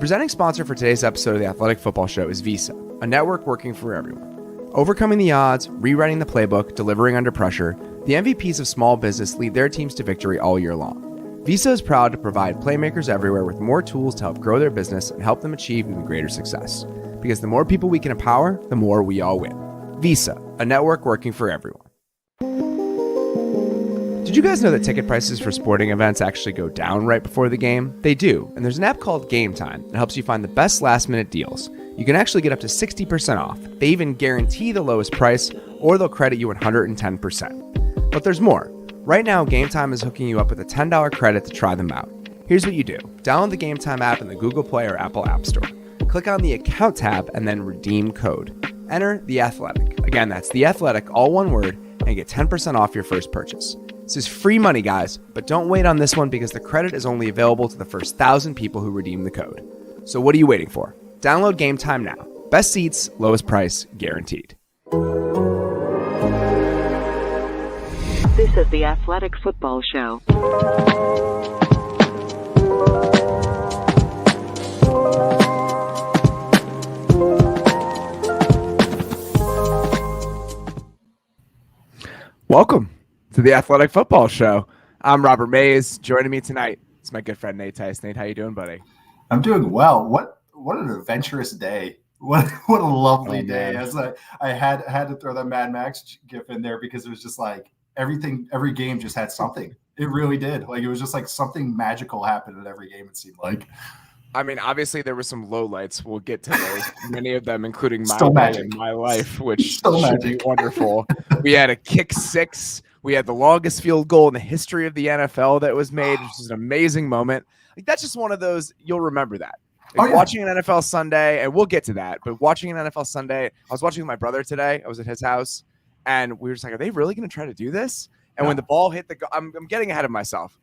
presenting sponsor for today's episode of the Athletic Football Show is Visa, a network working for everyone. Overcoming the odds, rewriting the playbook, delivering under pressure, the MVPs of small business lead their teams to victory all year long. Visa is proud to provide playmakers everywhere with more tools to help grow their business and help them achieve even greater success. Because the more people we can empower, the more we all win. Visa, a network working for everyone. Did you guys know that ticket prices for sporting events actually go down right before the game? They do, and there's an app called Game Time that helps you find the best last-minute deals. You can actually get up to 60% off. They even guarantee the lowest price, or they'll credit you 110%. But there's more. Right now, Game Time is hooking you up with a $10 credit to try them out. Here's what you do. Download the Game Time app in the Google Play or Apple App Store. Click on the Account tab and then redeem code. Enter The Athletic. Again, that's The Athletic, all one word, and get 10% off your first purchase. This is free money, guys, but don't wait on this one because the credit is only available to the first 1,000 people who redeem the code. So what are you waiting for? Download Game Time now. Best seats, lowest price, guaranteed. This is the Athletic Football Show. Welcome to the Athletic Football Show. I'm Robert Mays. Joining me tonight is my good friend Nate Tice. Nate, how you doing, buddy? I'm doing well. What an adventurous day. What a lovely day. As I had to throw that Mad Max gif in there because it was just like every game just had something. It really did. Like it was just like something magical happened at every game, it seemed like. I mean, obviously there were some lowlights. We'll get to those. Many of them, including my day and my life, which should be wonderful. We had a kick six. We had the longest field goal in the history of the NFL that was made, which is an amazing moment. Like that's just one of those, you'll remember that. Like watching an NFL Sunday, and we'll get to that, but watching an NFL Sunday, I was watching with my brother today. I was at his house, and we were just like, are they really going to try to do this? And when the ball hit I'm getting ahead of myself.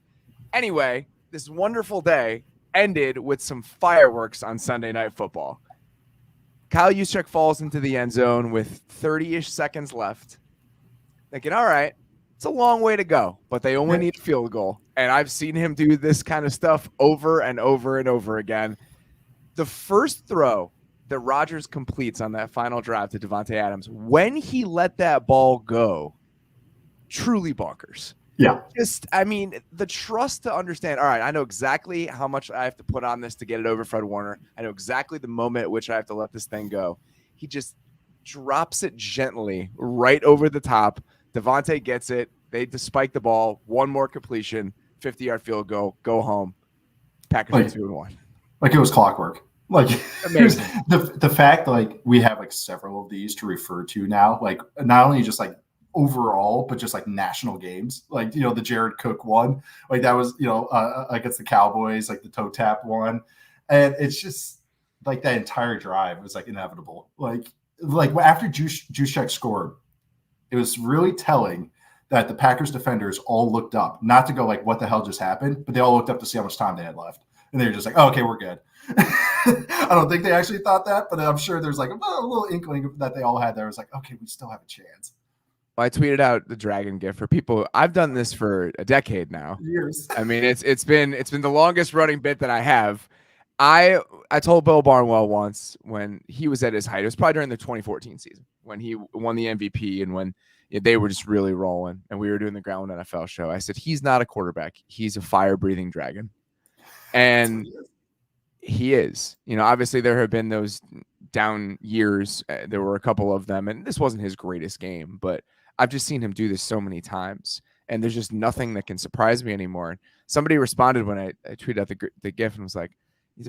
Anyway, this wonderful day ended with some fireworks on Sunday Night Football. Kyle Juszczyk falls into the end zone with 30-ish seconds left. Thinking, all right, it's a long way to go, but they only need a field goal. And I've seen him do this kind of stuff over and over and over again. The first throw that Rodgers completes on that final drive to Davante Adams, when he let that ball go, truly bonkers. Yeah. The trust to understand, all right, I know exactly how much I have to put on this to get it over Fred Warner. I know exactly the moment at which I have to let this thing go. He just drops it gently right over the top. Davante gets it. They spike the ball. One more completion, 50-yard field goal, go home. Packers are 2-1. Like it was clockwork. Like amazing. the fact like we have like several of these to refer to now, like not only just like overall, but just like national games, like, the Jared Cook one, like that was, against the Cowboys, like the toe tap one. And it's just like that entire drive was like inevitable. Like after Juszczyk scored, it was really telling that the Packers defenders all looked up, not to go like, what the hell just happened? But they all looked up to see how much time they had left. And they were just like, oh, okay, we're good. I don't think they actually thought that, but I'm sure there's like a little inkling that they all had there. It was like, okay, we still have a chance. I tweeted out the dragon gift for people. I've done this for a decade now. Years. I mean, it's been the longest running bit that I have. I told Bill Barnwell once when he was at his height. It was probably during the 2014 season when he won the MVP and when they were just really rolling and we were doing the Ground NFL show. I said, he's not a quarterback. He's a fire-breathing dragon. And he is. Obviously there have been those down years. There were a couple of them, and this wasn't his greatest game, but I've just seen him do this so many times, and there's just nothing that can surprise me anymore. Somebody responded when I tweeted out the GIF and was like,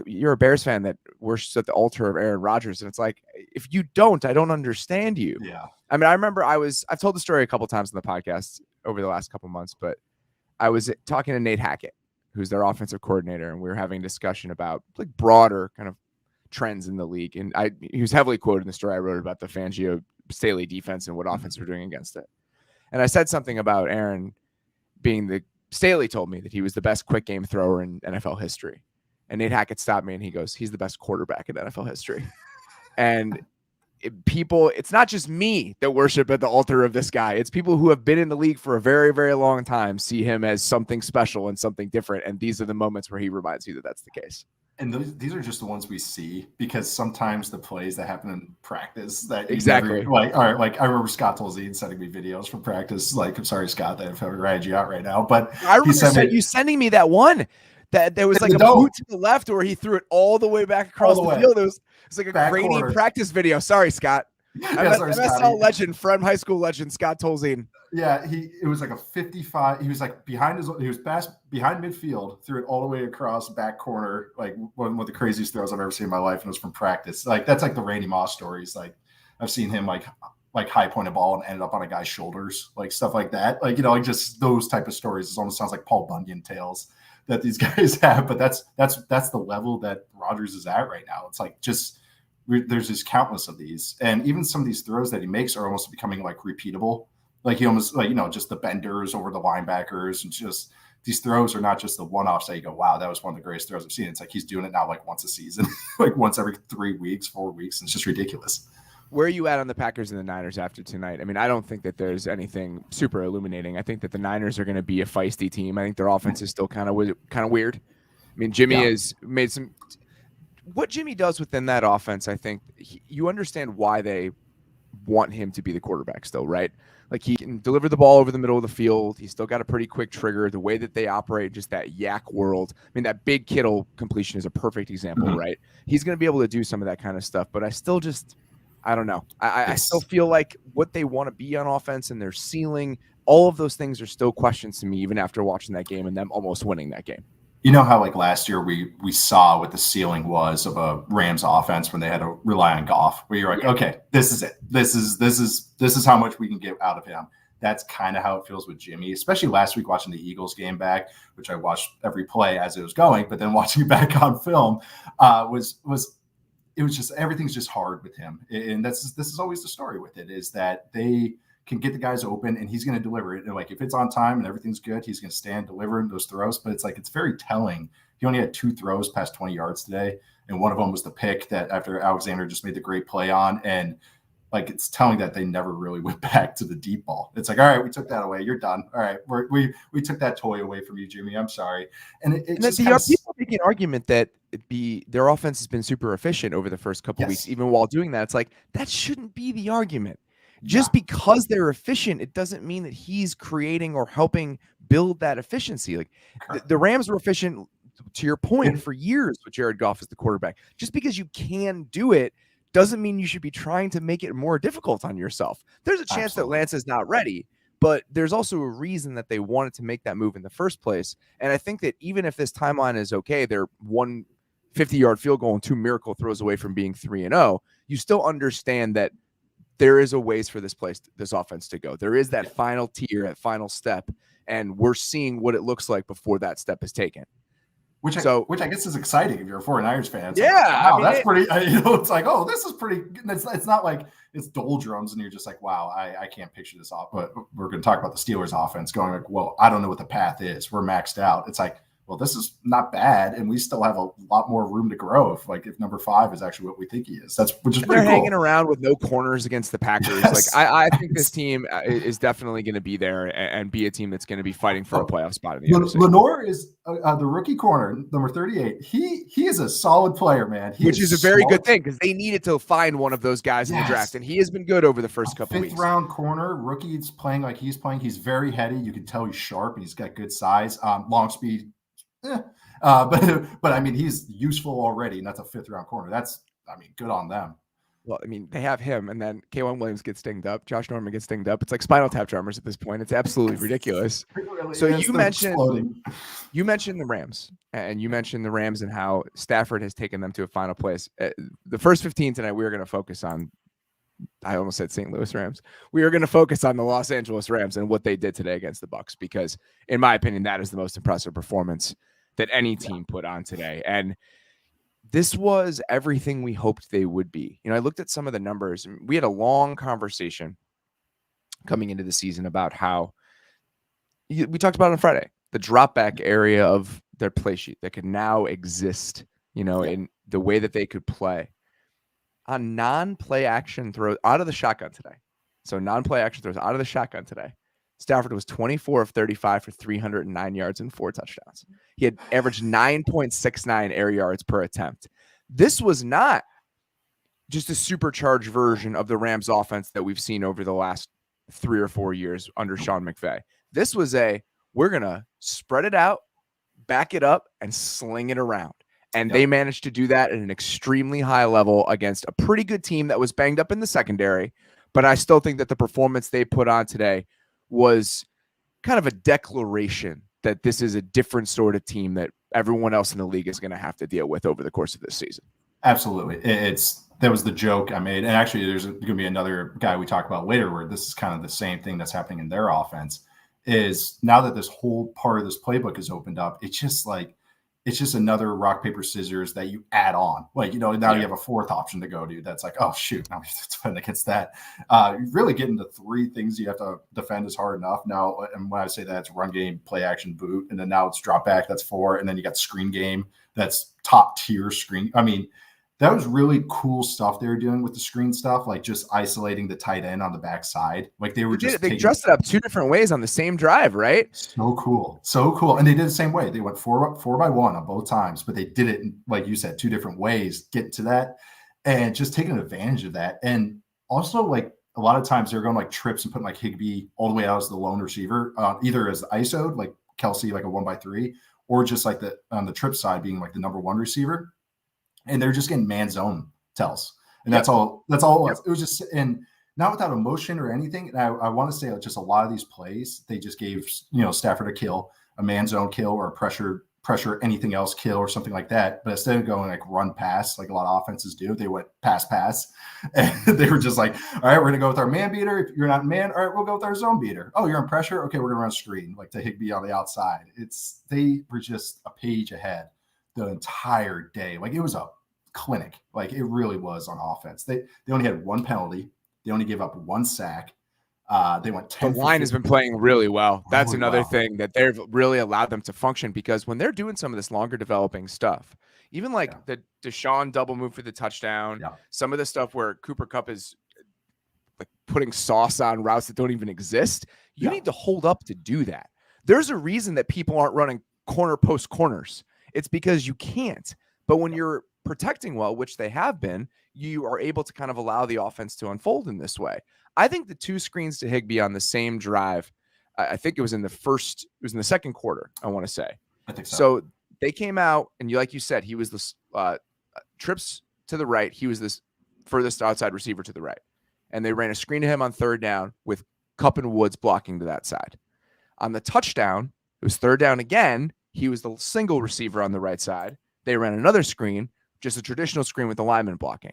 you're a Bears fan that worships at the altar of Aaron Rodgers. And it's like, if you don't, I don't understand you. Yeah. I mean, I remember I've told the story a couple times in the podcast over the last couple months, but I was talking to Nate Hackett, who's their offensive coordinator, and we were having a discussion about like broader kind of trends in the league. And he was heavily quoted in the story I wrote about the Fangio Staley defense and what offense we're doing against it. And I said something about Aaron being Staley told me that he was the best quick game thrower in NFL history. And Nate Hackett stopped me and he goes, he's the best quarterback in NFL history. And it's not just me that worship at the altar of this guy. It's people who have been in the league for a very, very long time see him as something special and something different. And these are the moments where he reminds you that that's the case. And these are just the ones we see, because sometimes the plays that happen in practice that you Exactly. never, like, all right, like I remember Scott Tolzien sending me videos from practice. Like, I'm sorry, Scott, that I've ratted you out right now, but I remember you sending me that one that there was like a boot to the left where he threw it all the way back across the field. It was like a grainy practice video. Sorry, Scott. MSL legend, friend, high school legend, Scott Tolzien. Yeah, it was like a 55. He was like behind behind midfield, threw it all the way across back corner, like one of the craziest throws I've ever seen in my life, and it was from practice. Like, that's like the Randy Moss stories. Like, I've seen him like high point a ball and ended up on a guy's shoulders, like stuff like that. Like, like just those type of stories. It almost sounds like Paul Bunyan tales that these guys have, but that's the level that Rodgers is at right now. It's like there's just countless of these, and even some of these throws that he makes are almost becoming like repeatable. Like, he almost, like, just the benders over the linebackers, and just these throws are not just the one-offs that you go, wow, that was one of the greatest throws I've seen. It's like he's doing it now like once a season, like once every 3 weeks, 4 weeks. And it's just ridiculous. Where are you at on the Packers and the Niners after tonight? I mean, I don't think that there's anything super illuminating. I think that the Niners are going to be a feisty team. I think their offense is still kind of weird. I mean, Jimmy has made some – what Jimmy does within that offense, I think you understand why they want him to be the quarterback still, right? Like, he can deliver the ball over the middle of the field. He's still got a pretty quick trigger. The way that they operate, just that yak world. I mean, that big Kittle completion is a perfect example, right? He's going to be able to do some of that kind of stuff, but I still just – I don't know. I still feel like what they want to be on offense and their ceiling, all of those things are still questions to me, even after watching that game and them almost winning that game. You know how, like, last year we saw what the ceiling was of a Rams offense when they had to rely on Goff, where you're like, okay, this is it. This is how much we can get out of him. That's kind of how it feels with Jimmy, especially last week watching the Eagles game back, which I watched every play as it was going, but then watching it back on film it was just, everything's just hard with him. And this is always the story with it, is that they can get the guys open and he's going to deliver it. And like, if it's on time and everything's good, he's going to stand delivering those throws. But it's like, it's very telling. He only had 2 throws past 20 yards today. And one of them was the pick that after Alexander just made the great play on. And like, it's telling that they never really went back to the deep ball. It's like, all right, we took that away. You're done. All right. We took that toy away from you, Jimmy. I'm sorry. And people make an argument that their offense has been super efficient over the first couple weeks. Even while doing that, it's like, that shouldn't be the argument. Just because they're efficient, it doesn't mean that he's creating or helping build that efficiency. Like, the Rams were efficient, to your point, for years with Jared Goff as the quarterback. Just because you can do it doesn't mean you should be trying to make it more difficult on yourself. There's a chance that Lance is not ready, but there's also a reason that they wanted to make that move in the first place. And I think that even if this timeline is okay, they're 1 50-yard field goal and 2 miracle throws away from being 3-0, you still understand that there is a ways for this offense to go. There is that final tier, that final step, and we're seeing what it looks like before that step is taken. Which I guess is exciting if you're a 49ers fan. It's yeah, like, wow, that's pretty. It's like, oh, this is pretty. It's not like it's doldrums, and you're just like, wow, I can't picture this off. But we're going to talk about the Steelers offense going like, well, I don't know what the path is. We're maxed out. It's like, well, this is not bad, and we still have a lot more room to grow if number 5 is actually what we think he is. Which is pretty cool. They're hanging around with no corners against the Packers. Yes. Like, I think this team is definitely going to be there and be a team that's going to be fighting for a playoff spot in the NFC. Lenore is the rookie corner, number 38. He is a solid player, man. Which is a very good thing, because they needed to find one of those guys in the draft, and he has been good over the first couple weeks. 5th round corner, rookie is playing like he's playing. He's very heady. You can tell he's sharp, and he's got good size, long speed. But I mean, he's useful already, and that's a 5th round corner. Good on them. Well, I mean, they have him, and then K'Wan Williams gets dinged up. Josh Norman gets dinged up. It's like spinal tap drummers at this point. It's absolutely ridiculous. So you mentioned the Rams, and you mentioned the Rams and how Stafford has taken them to a final place. The first 15 tonight, we are going to focus on. I almost said St. Louis Rams. We are going to focus on the Los Angeles Rams and what they did today against the Bucs, because, in my opinion, that is the most impressive performance that any team put on today. And this was everything we hoped they would be. I looked at some of the numbers. We had a long conversation coming into the season about how we talked about on Friday, the drop back area of their play sheet that could now exist, in the way that they could play on non-play action throws out of the shotgun today. So non-play action throws out of the shotgun today. Stafford was 24 of 35 for 309 yards and 4 touchdowns. He had averaged 9.69 air yards per attempt. This was not just a supercharged version of the Rams offense that we've seen over the last 3 or 4 years under Sean McVay. This was we're going to spread it out, back it up, and sling it around. And they managed to do that at an extremely high level against a pretty good team that was banged up in the secondary. But I still think that the performance they put on today was kind of a declaration that this is a different sort of team that everyone else in the league is going to have to deal with over the course of this season. Absolutely. That was the joke I made. And actually, there's going to be another guy we talk about later where this is kind of the same thing that's happening in their offense. Is now that this whole part of this playbook is opened up, it's just another rock, paper, scissors that you add on. Like, you have a fourth option to go to. That's like, oh, shoot, now we have to defend against that. You really get into 3 things you have to defend is hard enough. Now, and when I say that, it's run game, play action, boot. And then now it's drop back. That's 4. And then you got screen game. That's top tier screen. I mean, that was really cool stuff they were doing with the screen stuff, like just isolating the tight end on the backside. Like they dressed it up 2 different ways on the same drive, right? So cool. And they did the same way. They went 4 by 1 on both times, but they did it, like you said, 2 different ways, get to that and just taking advantage of that. And also, like a lot of times they're going like trips and putting like Higbee all the way out as the lone receiver, either as ISO'd, like Kelsey, like a 1x3, or just like on the trip side being like the number 1 receiver. And they're just getting man zone tells. And that's all it was. It was just, and not without emotion or anything. And I want to say just a lot of these plays, they just gave, Stafford a kill, a man zone kill, or a pressure, anything else kill or something like that. But instead of going like run pass, like a lot of offenses do, they went pass. And they were just like, all right, we're going to go with our man beater. If you're not man, all right, we'll go with our zone beater. Oh, you're in pressure. Okay, we're going to run screen, like to Higbee on the outside. They were just a page ahead the entire day. Like it was a clinic. Like it really was on offense. They only had 1 penalty. They only gave up 1 sack. They went 10. The line has been playing really well. That's another thing that they've really allowed them to function, because when they're doing some of this longer developing stuff, even like the Deshaun double move for the touchdown, some of the stuff where Cooper Kupp is like putting sauce on routes that don't even exist, you need to hold up to do that. There's a reason that people aren't running corner post corners. It's because you can't. But when you're protecting well, which they have been, you are able to kind of allow the offense to unfold in this way. I think the 2 screens to Higbee on the same drive, I think it was in the second quarter, I want to say. I think so. So they came out, and like you said, he was the trips to the right. He was this furthest outside receiver to the right. And they ran a screen to him on 3rd down with Kupp and Woods blocking to that side. On the touchdown, it was 3rd down again. He was the single receiver on the right side. They ran another screen, just a traditional screen with the lineman blocking.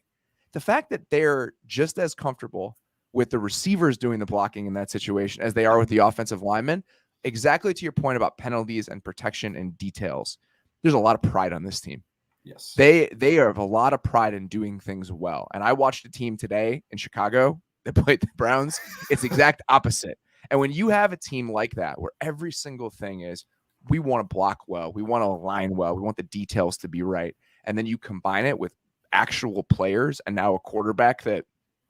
The fact that they're just as comfortable with the receivers doing the blocking in that situation as they are with the offensive linemen, exactly to your point about penalties and protection and details, there's a lot of pride on this team. Yes. They have a lot of pride in doing things well. And I watched a team today in Chicago that played the Browns. It's the exact opposite. And when you have a team like that, where every single thing is, we want to block well, we want to align well, we want the details to be right, and then you combine it with actual players and now a quarterback that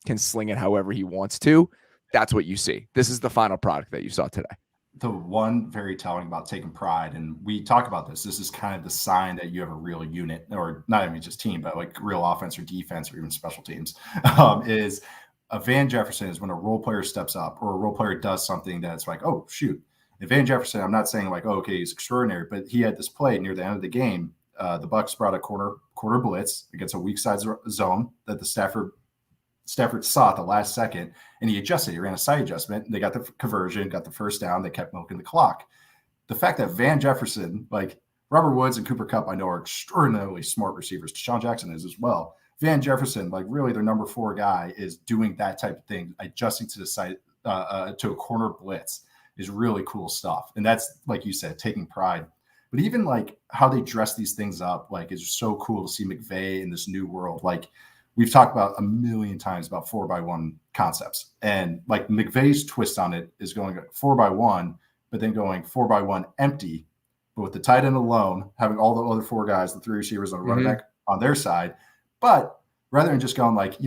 can sling it however he wants to, that's what you see. This is the final product that you saw today. The one very telling about taking pride, and we talk about this is kind of the sign that you have a real unit, or not even just team, but like real offense or defense or even special teams, is a Van Jefferson is when a role player steps up or a role player does something that's like, oh, shoot. And Van Jefferson, I'm not saying like, oh, okay, he's extraordinary, but he had this play near the end of the game. The Bucs brought a quarter blitz against a weak side zone that the Stafford saw at the last second, and he adjusted. He ran a side adjustment. They got the conversion, got the first down. They kept milking the clock. The fact that Van Jefferson, like Robert Woods and Cooper Kupp, I know are extraordinarily smart receivers. Deshaun Jackson is as well. Van Jefferson, like really their number 4 guy, is doing that type of thing, adjusting to the side to a corner blitz is really cool stuff. And that's, like you said, taking pride. But even like how they dress these things up, like is so cool to see McVay in this new world. Like we've talked about a million times about 4x1 concepts, and like McVay's twist on it is going 4x1, but then going 4x1 empty, but with the tight end alone, having all the other 4 guys, the 3 receivers on the running back on their side. But rather than just going like,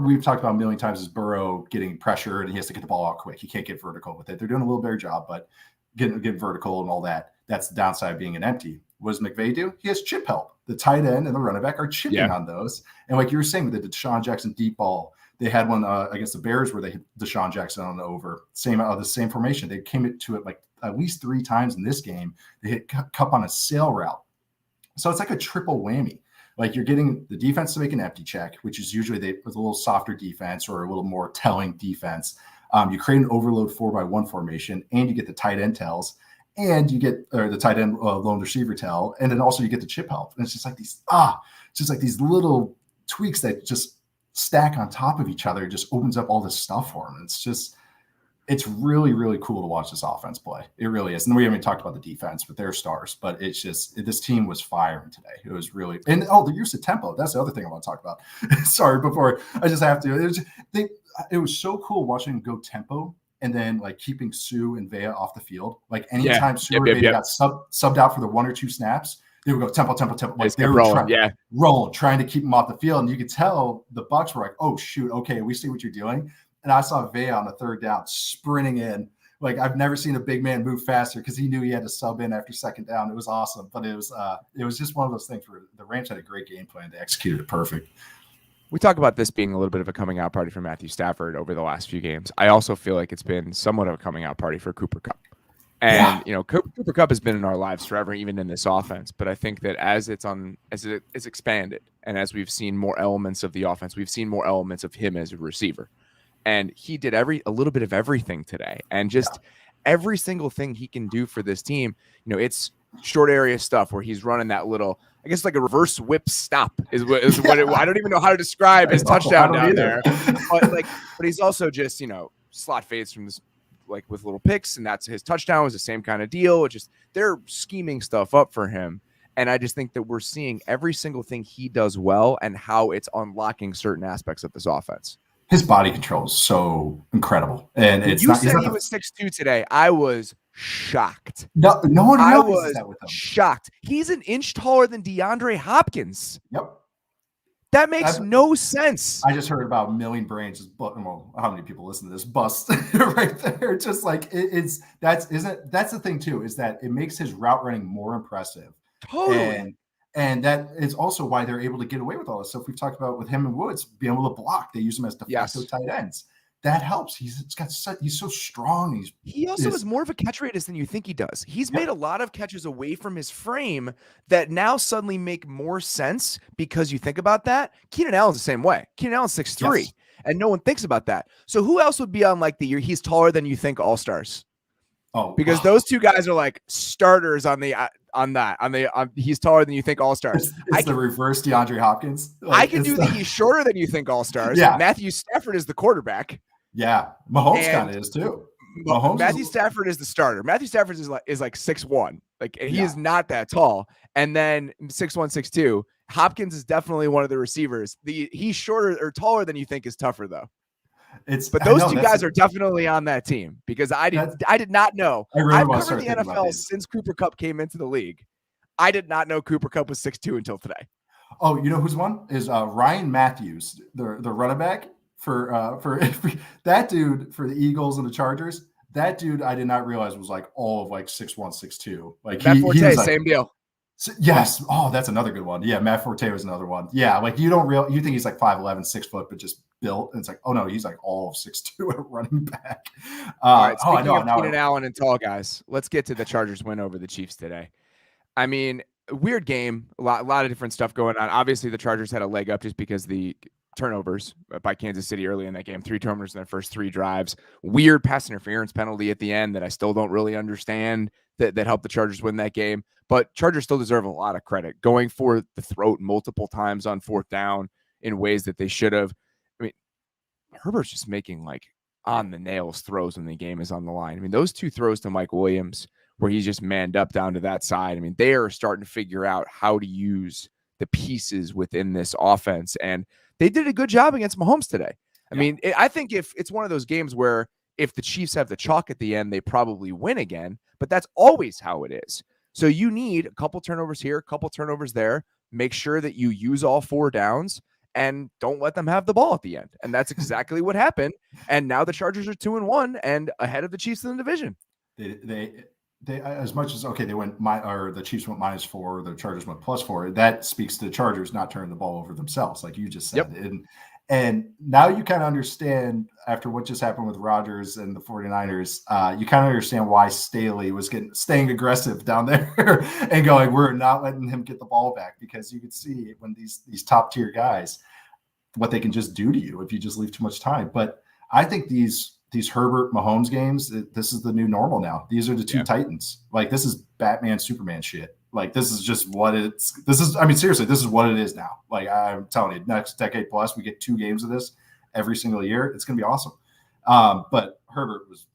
we've talked about a million times is Burrow getting pressured and he has to get the ball out quick. He can't get vertical with it. They're doing a little better job, but getting vertical and all that, that's the downside of being an empty. What does McVay do? He has chip help. The tight end and the running back are chipping on those. And like you were saying with the Deshaun Jackson deep ball, they had one against the Bears where they hit Deshaun Jackson on the over. The same formation. They came to it like at least 3 times in this game. They hit Kupp on a sail route. So it's like a triple whammy. Like you're getting the defense to make an empty check, which is usually with a little softer defense or a little more telling defense. You create an overload 4x1 formation, and you get the tight end tells, and you get the tight end lone receiver tell, and then also you get the chip help. And it's just like these little tweaks that just stack on top of each other. It just opens up all this stuff for them. It's really, really cool to watch this offense play. It really is. And we haven't talked about the defense with their stars, but it's just this team was firing today. It was really the use of tempo. That's the other thing I want to talk about. Sorry, before I just have to. It was so cool watching them go tempo and then like keeping Sue and Vea off the field. Like anytime Sue or Vea got subbed out for the 1 or 2 snaps, they would go tempo. Like they were trying to keep them off the field. And you could tell the Bucs were like, oh shoot, okay, we see what you're doing. And I saw Vea on the 3rd down sprinting in. Like I've never seen a big man move faster because he knew he had to sub in after 2nd down. It was awesome, but it was just one of those things where the Rams had a great game plan. They executed it perfect. We talk about this being a little bit of a coming out party for Matthew Stafford over the last few games. I also feel like it's been somewhat of a coming out party for Cooper Kupp. And, Cooper Kupp has been in our lives forever, even in this offense. But I think that as it's expanded and as we've seen more elements of the offense, we've seen more elements of him as a receiver. And he did a little bit of everything today. And just every single thing he can do for this team, it's short area stuff where he's running that little, I guess like a reverse whip stop is what I don't even know how to describe his touchdown down there. But he's also just, slot fades from this, like with little picks, and that's his touchdown was the same kind of deal. It's just they're scheming stuff up for him. And I just think that we're seeing every single thing he does well and how it's unlocking certain aspects of this offense. His body control is so incredible. And he was 6'2" today. I was shocked. No one realizes that with him. Shocked. He's an inch taller than DeAndre Hopkins. Yep. That makes no sense. I just heard about a million brains. Well, how many people listen to this bust right there? Just like that's the thing too, is that it makes his route running more impressive. Totally. And that is also why they're able to get away with all this stuff we've talked about with him and Woods being able to block. They use him as de facto tight ends. That helps. He's so strong. He also has more of a catch radius than you think he does. He's made a lot of catches away from his frame that now suddenly make more sense because you think about that. Keenan Allen's the same way. Keenan Allen's 6'3", and no one thinks about that. So who else would be on like the year he's taller than you think all-stars? Oh, because those two guys are like starters on he's taller than you think all-stars. It's the reverse DeAndre Hopkins. I can do he's shorter than you think all-stars. Yeah. Matthew Stafford is the quarterback. Yeah. Mahomes kind of is too. Matthew Stafford is the starter. Matthew Stafford is like 6'1". Like he is not that tall. And then 6'1", 6'2". Hopkins is definitely one of the receivers. He's shorter or taller than you think is tougher though. But those two guys are definitely on that team because I did not know. I've covered the NFL since Cooper Kupp came into the league. I did not know Cooper Kupp was 6'2" until today. Oh, you know who's one is Ryan Matthews, the running back for that dude for the Eagles and the Chargers. That dude I did not realize was like all of like 6'1", 6'2". Like Matt Forte, like, same deal. Yes. Oh, that's another good one. Yeah, Matt Forte was another one. Yeah, like you think he's like 5'11", 6 foot, but just built. And it's like, oh no, he's like all of 6'2" at running back. All right, speaking of Keenan Allen and tall guys, let's get to the Chargers win over the Chiefs today. I mean, weird game, a lot of different stuff going on. Obviously, the Chargers had a leg up just because the turnovers by Kansas City early in that game. 3 turnovers in their first 3 drives. Weird pass interference penalty at the end that I still don't really understand that helped the Chargers win that game. But Chargers still deserve a lot of credit. Going for the throat multiple times on 4th down in ways that they should have. I mean, Herbert's just making like on the nails throws when the game is on the line. I mean, those 2 throws to Mike Williams where he's just manned up down to that side. I mean, they are starting to figure out how to use the pieces within this offense. And they did a good job against Mahomes today. I mean, I think if it's one of those games where if the Chiefs have the chalk at the end, they probably win again, but that's always how it is. So you need a couple turnovers here, a couple turnovers there, make sure that you use all 4 downs and don't let them have the ball at the end. And that's exactly what happened. And now the Chargers are 2-1 and ahead of the Chiefs in the division. They as much as they went the Chiefs went -4, the Chargers went +4. That speaks to the Chargers not turning the ball over themselves, like you just said. Yep. And now you kind of understand, after what just happened with Rodgers and the 49ers, you kind of understand why Staley was staying aggressive down there and going, we're not letting him get the ball back, because you could see when these top tier guys, what they can just do to you if you just leave too much time. But I think these Herbert Mahomes games, this is the new normal now. These are the two Titans. Like, this is Batman, Superman shit. Like, this is just what seriously, this is what it is now. Like, I'm telling you, next decade plus, we get 2 games of this every single year. It's going to be awesome. But Herbert was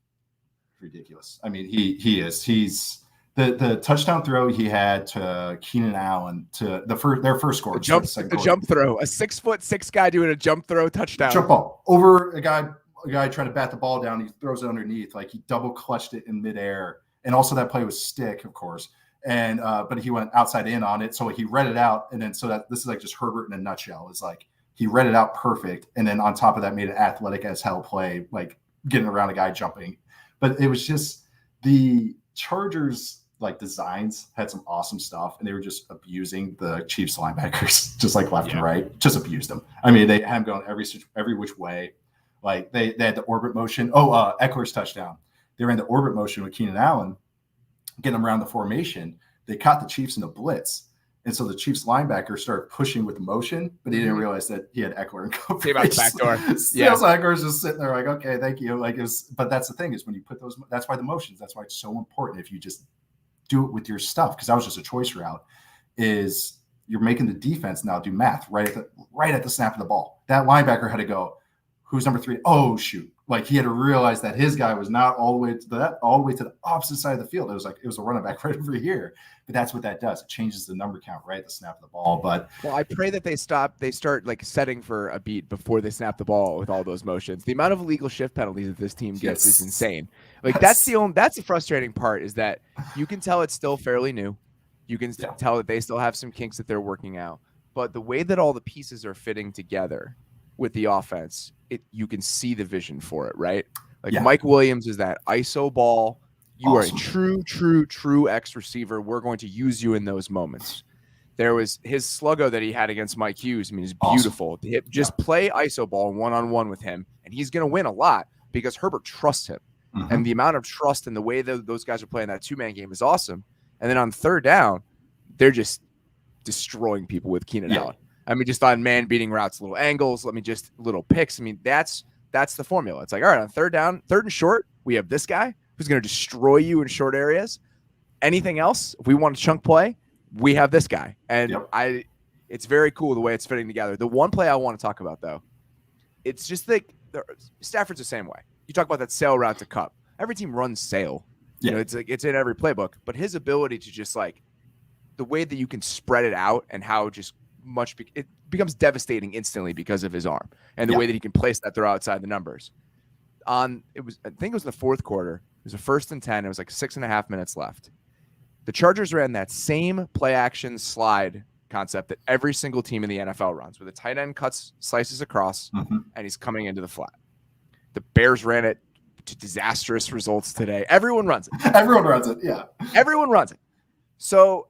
ridiculous. I mean, he's the touchdown throw he had to Keenan Allen to their first score. The jump throw, a 6'6" guy doing a jump throw touchdown. Jump ball over a guy trying to bat the ball down. He throws it underneath. Like, he double clutched it in midair. And also that play was stick, of course. And but he went outside in on it, so he read it out, and then this is like just Herbert in a nutshell. It's like he read it out perfect, and then on top of that, made an athletic as hell play, like getting around a guy jumping. But it was just the Chargers like designs had some awesome stuff, and they were just abusing the Chiefs linebackers, just like left and right, just abused them. I mean, they had them going every which way. Like they had the orbit motion. Eckler's touchdown. They ran the orbit motion with Keenan Allen, getting them around the formation. They caught the Chiefs in the blitz. And so the Chiefs linebacker started pushing with the motion, but he didn't realize that he had Eckler in coverage. Came out the back door. Yeah. So Eckler's just sitting there like, okay, thank you. Like, but that's the thing, is when you put those, that's why the motions, that's why it's so important. If you just do it with your stuff, because that was just a choice route, is you're making the defense now do math right at the snap of the ball. That linebacker had to go, who's number 3? Oh, shoot. Like, he had to realize that his guy was not all the way to the opposite side of the field. It was a running back right over here. But that's what that does. It changes the number count right at the snap of the ball. But I pray that they start like setting for a beat before they snap the ball with all those motions. The amount of illegal shift penalties that this team gets is insane. Like, that's the frustrating part, is that you can tell it's still fairly new. You can tell that they still have some kinks that they're working out. But the way that all the pieces are fitting together with the offense, you can see the vision for it, right? Like, Mike Williams is that ISO ball. You awesome. Are a true X receiver. We're going to use you in those moments. There was his sluggo that he had against Mike Hughes. I mean, it's beautiful. Awesome. Just play ISO ball one-on-one with him, and he's going to win a lot because Herbert trusts him. Mm-hmm. And the amount of trust and the way that those guys are playing that 2-man game is awesome. And then on third down, they're just destroying people with Keenan Allen. I mean, just on man-beating routes, little angles, little picks. I mean, that's the formula. It's like, all right, on third down, third and short, we have this guy who's going to destroy you in short areas. Anything else, if we want a chunk play, we have this guy. And it's very cool the way it's fitting together. The one play I want to talk about, though, it's just like Stafford's the same way. You talk about that sail route to Kupp. Every team runs sail. You know, it's in every playbook. But his ability to just like the way that you can spread it out and how just it becomes devastating instantly because of his arm and the way that he can place that throw outside the numbers. I think it was the fourth quarter. It was a 1st and 10. It was like 6.5 minutes left. The Chargers ran that same play action slide concept that every single team in the NFL runs, where the tight end slices across and he's coming into the flat. The Bears ran it to disastrous results today. Everyone runs it. Everyone runs it. Yeah. Everyone runs it. So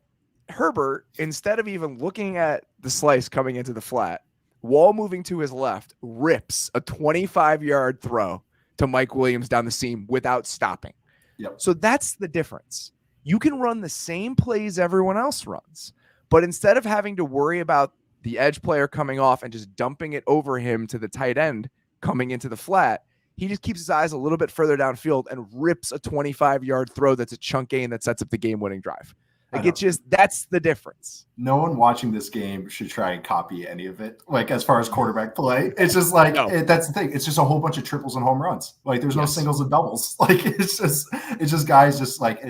Herbert, instead of even looking at the slice coming into the flat, while moving to his left, rips a 25-yard throw to Mike Williams down the seam without stopping. Yep. So that's the difference. You can run the same plays everyone else runs, but instead of having to worry about the edge player coming off and just dumping it over him to the tight end coming into the flat, he just keeps his eyes a little bit further downfield and rips a 25-yard throw that's a chunk gain that sets up the game-winning drive. Like, that's the difference. No one watching this game should try and copy any of it. Like, as far as quarterback play, it's just like, that's the thing. It's just a whole bunch of triples and home runs. Like, there's no singles and doubles. Like, it's just guys just like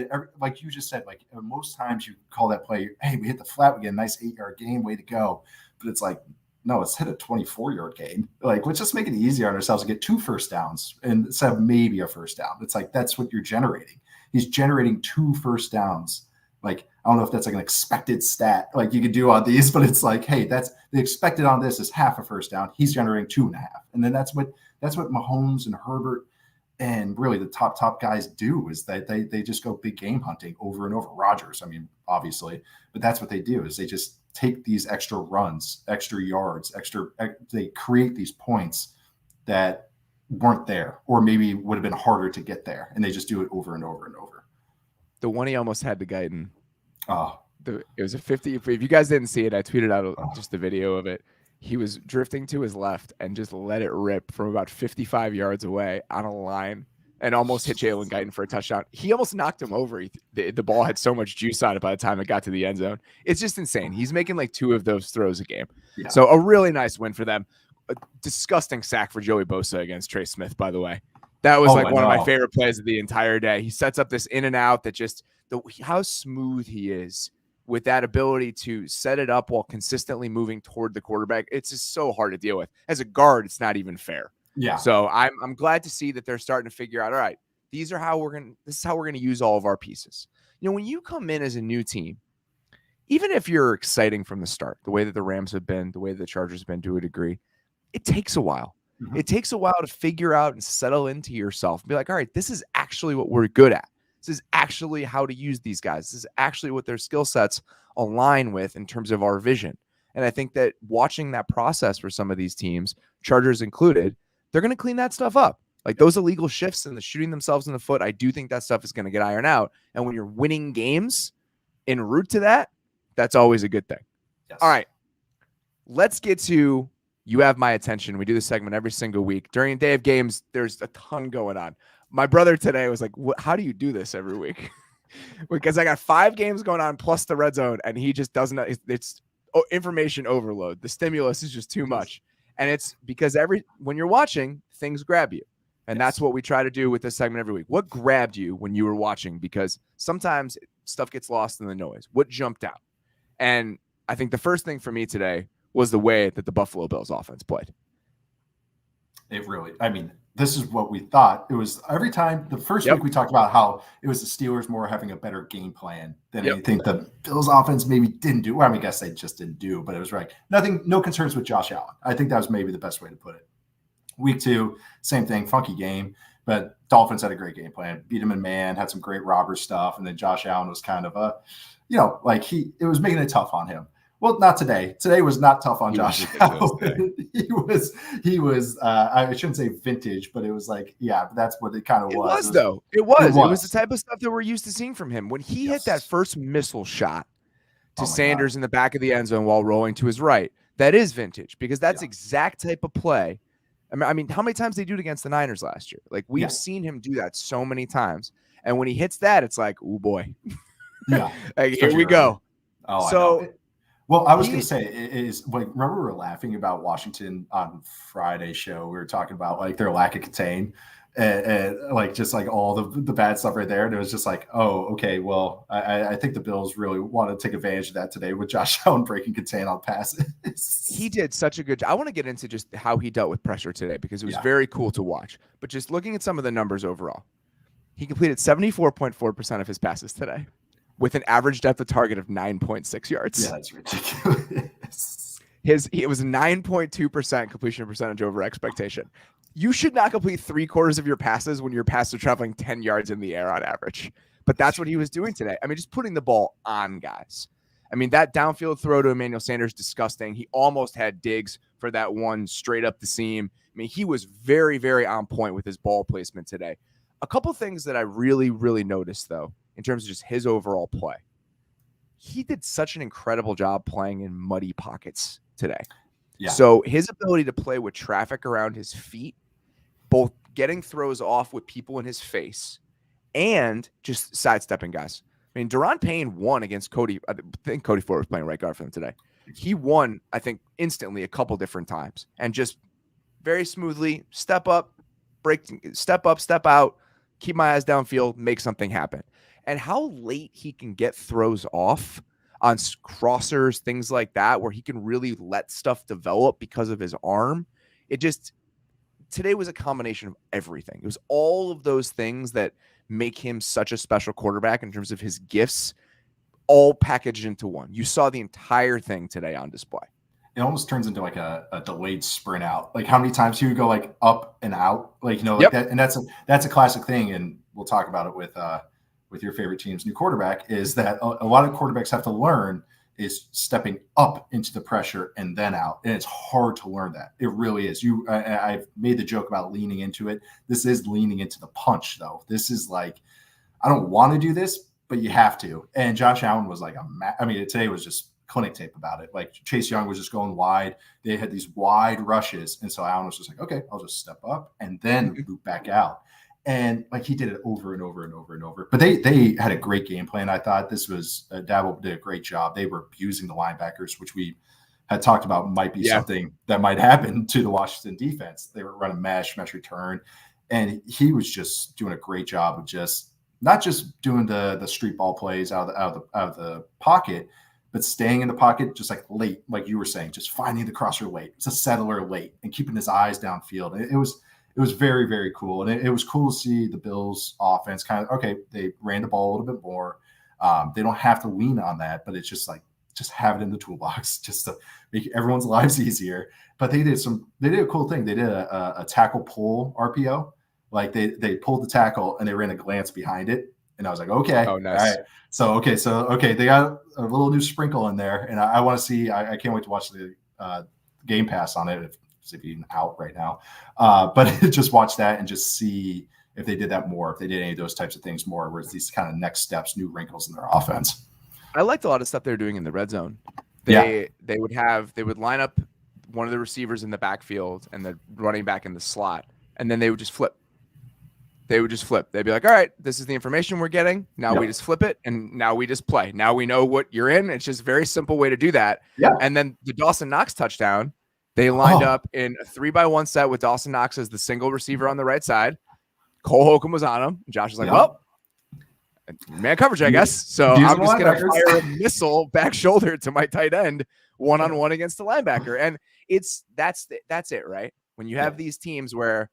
you just said, like, most times you call that play, hey, we hit the flat, we get a nice 8-yard gain, way to go. But it's like, no, it's hit a 24-yard gain. Like, let's just make it easier on ourselves to get 2 first downs instead of maybe a first down. It's like, that's what you're generating. He's generating 2 first downs. Like, I don't know if that's like an expected stat like you could do on these, but it's like, hey, that's the expected on this is half a first down. He's generating 2.5. And then that's what Mahomes and Herbert and really the top guys do, is that they just go big game hunting over and over. Rodgers, I mean, obviously, but that's what they do, is they just take these extra runs, extra yards, they create these points that weren't there, or maybe would have been harder to get there, and they just do it over and over and over. The one he almost had to Guyton. Oh, It was a 50. If you guys didn't see it, I tweeted out just the video of it. He was drifting to his left and just let it rip from about 55 yards away on a line and almost hit Jalen Guyton for a touchdown. He almost knocked him over. The ball had so much juice on it by the time it got to the end zone. It's just insane. He's making like 2 of those throws a game. Yeah. So a really nice win for them. A disgusting sack for Joey Bosa against Trey Smith, by the way. That was one of my favorite plays of the entire day. He sets up this in and out that just how smooth he is with that ability to set it up while consistently moving toward the quarterback. It's just so hard to deal with. As a guard, it's not even fair. Yeah. So I'm glad to see that they're starting to figure out, all right, this is how we're going to use all of our pieces. You know, when you come in as a new team, even if you're exciting from the start, the way that the Rams have been, the way that the Chargers have been to a degree, it takes a while. Mm-hmm. It takes a while to figure out and settle into yourself and be like, all right, this is actually what we're good at. This is actually how to use these guys. This is actually what their skill sets align with in terms of our vision. And I think that watching that process for some of these teams, Chargers included, they're going to clean that stuff up. Like those illegal shifts and the shooting themselves in the foot, I do think that stuff is going to get ironed out. And when you're winning games en route to that, that's always a good thing. Yes. All right. Let's get to You Have My Attention. We do this segment every single week. During a day of games, there's a ton going on. My brother today was like, how do you do this every week? Because I got 5 games going on plus the red zone, and he just doesn't. It's information overload. The stimulus is just too much. And it's because when you're watching, things grab you. And that's what we try to do with this segment every week. What grabbed you when you were watching? Because sometimes stuff gets lost in the noise. What jumped out? And I think the first thing for me today was the way that the Buffalo Bills offense played. It really, I mean, this is what we thought. It was every time the first week we talked about how it was the Steelers more having a better game plan than anything the Bills offense maybe didn't do. Well, I mean, I guess they just didn't do, but it was right. No concerns with Josh Allen. I think that was maybe the best way to put it. Week 2, same thing, funky game, but Dolphins had a great game plan. Beat him in man, had some great robber stuff, and then Josh Allen was kind of it was making it tough on him. Well, not today. Today was not tough on Josh Allen. He was. I shouldn't say vintage, but it was like, that's what it kind of was. It was the type of stuff that we're used to seeing from him. When he hit that first missile shot to Sanders in the back of the end zone while rolling to his right, that is vintage, because that's exact type of play. I mean, how many times did they do it against the Niners last year? Like, we've seen him do that so many times. And when he hits that, it's like, oh boy. Yeah. Like, here we go. Oh, so. Well, I was going to say, is like, remember we were laughing about Washington on Friday's show. We were talking about like their lack of contain and like just like all the bad stuff right there. And it was just like, oh, okay, well, I think the Bills really want to take advantage of that today with Josh Allen breaking contain on passes. He did such a good job. I want to get into just how he dealt with pressure today, because it was very cool to watch. But just looking at some of the numbers overall, he completed 74.4% of his passes today, with an average depth of target of 9.6 yards. Yeah, that's ridiculous. It was 9.2% completion percentage over expectation. You should not complete 3/4 of your passes when your passes are traveling 10 yards in the air on average. But that's what he was doing today. I mean, just putting the ball on guys. I mean, that downfield throw to Emmanuel Sanders, disgusting. He almost had Diggs for that one straight up the seam. I mean, he was very, very on point with his ball placement today. A couple things that I really, really noticed, though, in terms of just his overall play. He did such an incredible job playing in muddy pockets today. Yeah. So his ability to play with traffic around his feet, both getting throws off with people in his face and just sidestepping guys. I mean, Deron Payne won against Cody. I think Cody Ford was playing right guard for them today. He won, I think, instantly a couple different times, and just very smoothly step up, step out, keep my eyes downfield, make something happen. And how late he can get throws off on crossers, things like that, where he can really let stuff develop because of his arm. Today was a combination of everything. It was all of those things that make him such a special quarterback in terms of his gifts all packaged into one. You saw the entire thing today on display. It almost turns into like a delayed sprint out. Like how many times he would go like up and out, like, you know, like that. And that's a classic thing. And we'll talk about it with your favorite team's new quarterback, is that a lot of quarterbacks have to learn is stepping up into the pressure and then out. And it's hard to learn that. It really is. I've made the joke about leaning into it. This is leaning into the punch though. This is like, I don't want to do this, but you have to. And Josh Allen was like, today was just clinic tape about it. Like Chase Young was just going wide. They had these wide rushes. And so Allen was just like, okay, I'll just step up and then loop back out. And like he did it over and over and over and over. But they had a great game plan. I thought this was Dabo did a great job. They were abusing the linebackers, which we had talked about might be something that might happen to the Washington defense. They were running mesh return. And he was just doing a great job of just not just doing the street ball plays out of the pocket, but staying in the pocket just like late, like you were saying, just finding the crosser late. It's a settler late and keeping his eyes downfield. It was very, very cool. And it was cool to see the Bills offense kind of, okay, they ran the ball a little bit more. They don't have to lean on that, but it's just like, just have it in the toolbox just to make everyone's lives easier. But they did a cool thing. They did a tackle pull RPO. Like they pulled the tackle and they ran a glance behind it. And I was like, okay. Oh, nice. All right. So they got a little new sprinkle in there. And I want to see, I can't wait to watch the Game Pass on it. It's even out right now. But just watch that and just see if they did that more, if they did any of those types of things more, where it's these kind of next steps, new wrinkles in their offense. I liked a lot of stuff they were doing in the red zone. They would line up one of the receivers in the backfield and the running back in the slot, and then they would just flip. They'd be like, all right, this is the information we're getting. Now we just flip it, and now we just play. Now we know what you're in. It's just a very simple way to do that. Yeah. And then the Dawson Knox touchdown, they lined up in a 3-by-1 set with Dawson Knox as the single receiver on the right side. Cole Holcomb was on him. Josh was like, well, man coverage, I guess. So I'm just going to fire a missile back shoulder to my tight end one-on-one against the linebacker. And that's it, right? When you have these teams where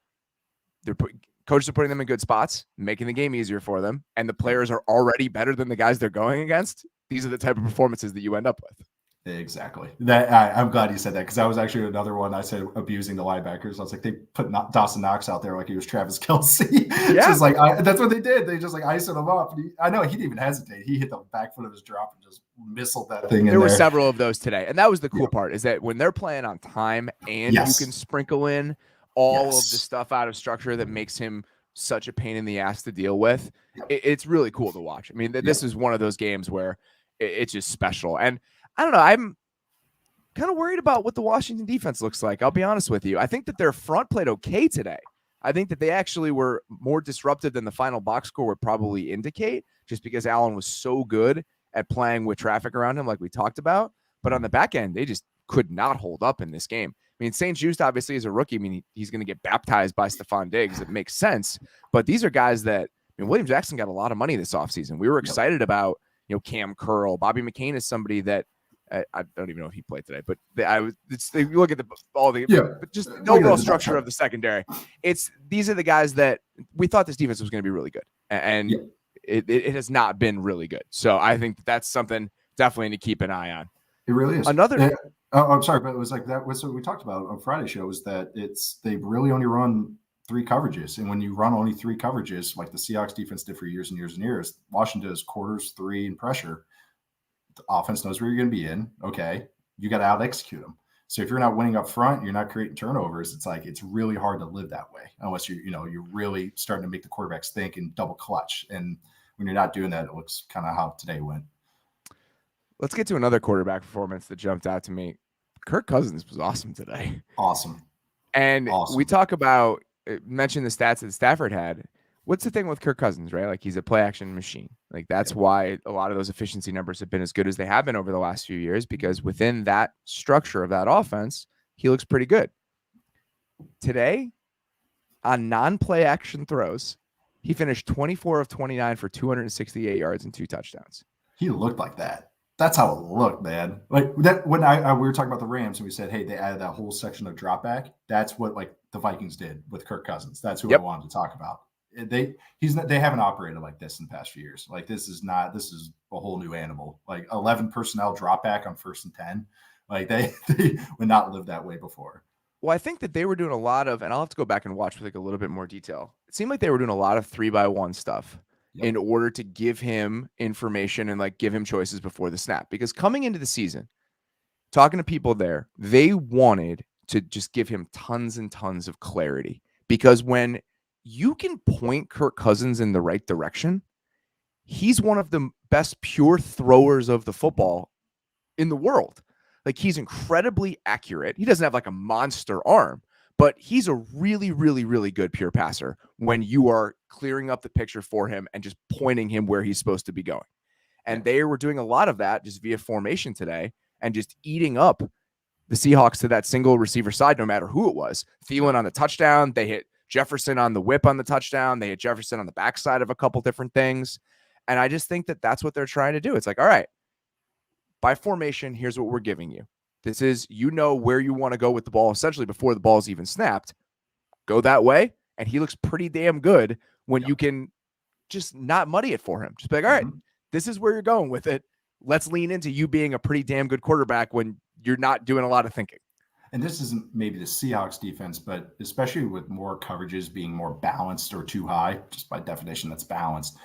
coaches are putting them in good spots, making the game easier for them, and the players are already better than the guys they're going against, these are the type of performances that you end up with. Exactly. I'm glad you said that, because that was actually another one I said abusing the linebackers. I was like, they put Dawson Knox out there like he was Travis Kelce. Yeah. Just like that's what they did. They just like iced him up. I know he didn't even hesitate. He hit the back foot of his drop and just missiled that thing in there. There were several of those today. And that was the cool part, is that when they're playing on time and you can sprinkle in all of the stuff out of structure that makes him such a pain in the ass to deal with, it's really cool to watch. I mean, this is one of those games where it's just special. And I don't know, I'm kind of worried about what the Washington defense looks like. I'll be honest with you. I think that their front played okay today. I think that they actually were more disruptive than the final box score would probably indicate, just because Allen was so good at playing with traffic around him like we talked about. But on the back end, they just could not hold up in this game. I mean, St. Just obviously is a rookie. I mean, he's going to get baptized by Stephon Diggs. It makes sense. But these are guys that, I mean, William Jackson got a lot of money this offseason. We were excited about, Cam Curl. Bobby McCain is somebody that I don't even know if he played today, but you look at just the overall structure of the secondary. These are the guys that we thought this defense was going to be really good, and it has not been really good. So I think that's something definitely to keep an eye on. It really is. I'm sorry, but it was like that was what we talked about on Friday's show, is that they really only run 3 coverages. And when you run only 3 coverages, like the Seahawks defense did for years and years and years, Washington does quarters, 3, and pressure. The offense knows where you're going to be in. Okay. You got to out execute them. So if you're not winning up front, you're not creating turnovers. It's really hard to live that way unless you're really starting to make the quarterbacks think and double clutch. And when you're not doing that, it looks kind of how today went. Let's get to another quarterback performance that jumped out to me. Kirk Cousins was awesome today. Awesome. And we talk about, mention the stats that Stafford had. What's the thing with Kirk Cousins, right? Like, he's a play action machine. Like, that's why a lot of those efficiency numbers have been as good as they have been over the last few years, because within that structure of that offense, he looks pretty good. Today, on non-play action throws, he finished 24 of 29 for 268 yards and 2 touchdowns. He looked like that. That's how it looked, man. Like that when we were talking about the Rams and we said, hey, they added that whole section of drop back. That's what like the Vikings did with Kirk Cousins. That's who I wanted to talk about. they haven't operated like this in the past few years. Like this is a whole new animal. Like 11 personnel drop back on 1st and 10. Like they would not live that way before. Well, I think that they were doing a lot of, and I'll have to go back and watch with like a little bit more detail. It seemed like they were doing a lot of 3-by-1 stuff in order to give him information and like give him choices before the snap. Because coming into the season, talking to people there, they wanted to just give him tons and tons of clarity. Because when you can point Kirk Cousins in the right direction, he's one of the best pure throwers of the football in the world. Like he's incredibly accurate. He doesn't have like a monster arm, but he's a really, really, really good pure passer when you are clearing up the picture for him and just pointing him where he's supposed to be going. And they were doing a lot of that just via formation today and just eating up the Seahawks to that single receiver side, no matter who it was. Thielen on the touchdown. They hit Jefferson on the whip on the touchdown. They hit Jefferson on the backside of a couple different things. And I just think that that's what they're trying to do. It's like, all right, by formation, here's what we're giving you. This is, where you want to go with the ball essentially before the ball's even snapped. Go that way. And he looks pretty damn good when you can just not muddy it for him. Just be like, all right, this is where you're going with it. Let's lean into you being a pretty damn good quarterback when you're not doing a lot of thinking. And this isn't maybe the Seahawks defense, but especially with more coverages being more balanced or too high, just by definition, that's balanced.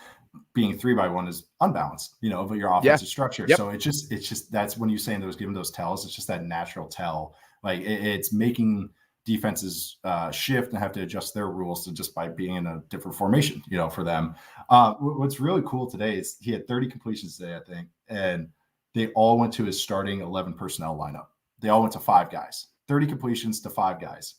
Being 3-by-1 is unbalanced, of your offensive structure. So it's just that's when you're saying giving those tells, it's just that natural tell. Like it's making defenses shift and have to adjust their rules to just by being in a different formation, for them. What's really cool today is he had 30 completions today, I think, and they all went to his starting 11 personnel lineup. They all went to 5 guys, 30 completions to 5 guys.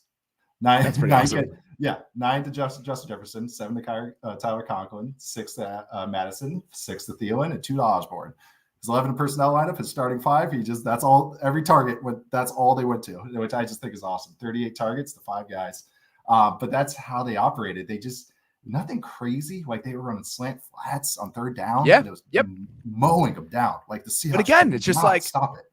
9 to Justin Jefferson, 7 to Tyler Conklin, 6 to Madison, 6 to Thielen, and 2 to Osborne. His 11 personnel lineup, his starting 5, that's all, every target, that's all they went to, which I just think is awesome. 38 targets to 5 guys. But that's how they operated. They just, nothing crazy. Like they were running slant flats on 3rd down. Yeah. And it was mowing them down. Like the Seahawks. But again, it's just like, stop it.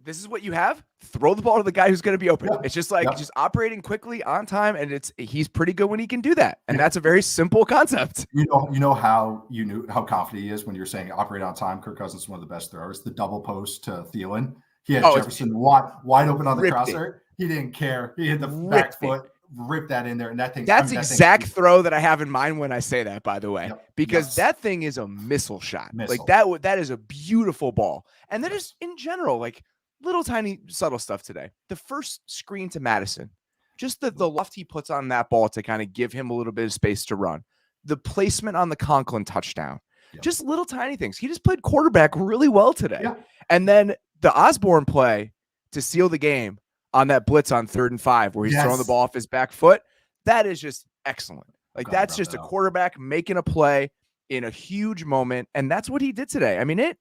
This is what you have. Throw the ball to the guy who's going to be open. It's just like just operating quickly on time, and he's pretty good when he can do that. And that's a very simple concept. You know how you knew how confident he is when you're saying operate on time. Kirk Cousins is one of the best throwers. The double post to Thielen. He had Jefferson wide open on the crosser. He didn't care. He hit the back foot, ripped that in there, and that thing. That's exact throw that I have in mind when I say that. By the way, because that thing is a missile shot. Like that is a beautiful ball, and that is in general like. Little tiny subtle stuff today. The first screen to Madison, just the left he puts on that ball to kind of give him a little bit of space to run. The placement on the Conklin touchdown, just little tiny things. He just played quarterback really well today. And then the Osborne play to seal the game on that blitz on 3rd and 5, where he's throwing the ball off his back foot. That is just excellent. Like that's just a quarterback making a play in a huge moment. And that's what he did today. I mean,